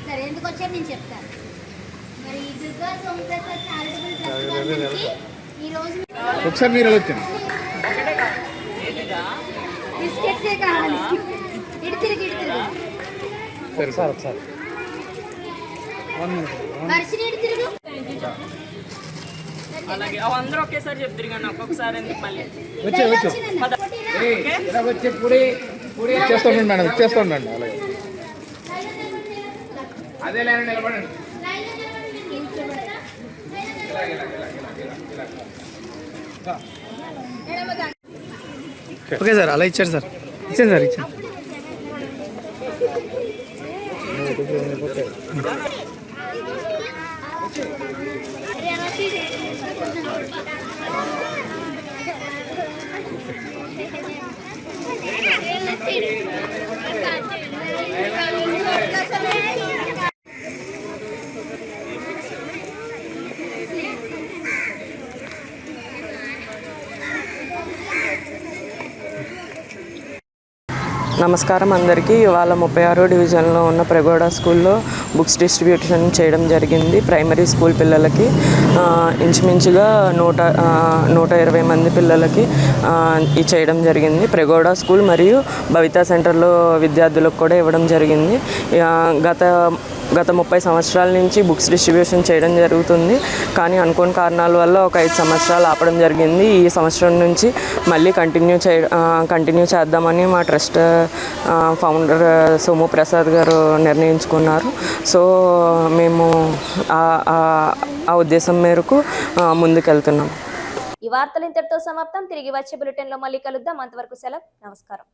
సరే, ఎందుకు వచ్చారు నేను చెప్తాను. మరి దుర్గా సోముప్రసాద్ చారిటబుల్ ట్రస్ట్ ఈ రోజు ఒకసారి మీరు వచ్చాను బిస్కెట్సే కావాలి. ఇటు తిరిగి సార్ ఒకసారి వర్షిని ఇటు తిరుగు. అలాగే అందరూ ఒకేసారి చెప్తారు కానీ ఒక్కొక్కసారి ఎందుకు మళ్ళీ వచ్చే పూడి చేస్తాను మేడం, చేస్తాను మేడం. అలాగే అదే లైన్ నిలబడండి. ఓకే సార్, అలా ఇచ్చారు సార్, ఇచ్చాను సార్, ఇచ్చాను. నమస్కారం అందరికీ. ఇవాళ 36వ డివిజన్లో ఉన్న ప్రగోడ స్కూల్లో బుక్స్ డిస్ట్రిబ్యూషన్ చేయడం జరిగింది. ప్రైమరీ స్కూల్ పిల్లలకి ఇంచుమించుగా 120 మంది పిల్లలకి ఇది చేయడం జరిగింది. ప్రగోడ స్కూల్ మరియు భవితా సెంటర్లో విద్యార్థులకు కూడా ఇవ్వడం జరిగింది. గత గత 30 సంవత్సరాల నుంచి బుక్స్ డిస్ట్రిబ్యూషన్ చేయడం జరుగుతుంది. కానీ అనుకోని కారణాల వల్ల ఒక 5 సంవత్సరాలు ఆపడం జరిగింది. ఈ సంవత్సరం నుంచి మళ్ళీ కంటిన్యూ చేద్దామని మా ట్రస్ట్ ఫౌండర్ సోము ప్రసాద్ గారు నిర్ణయించుకున్నారు. సో మేము ఆ ఉద్దేశం మేరకు ముందుకెళ్తున్నాం. ఈ వార్తలు ఇంతటితో సమాప్తం. తిరిగి వచ్చే బులెటిన్లో మళ్ళీ కలుద్దాం. అంతవరకు సెలవు. నమస్కారం.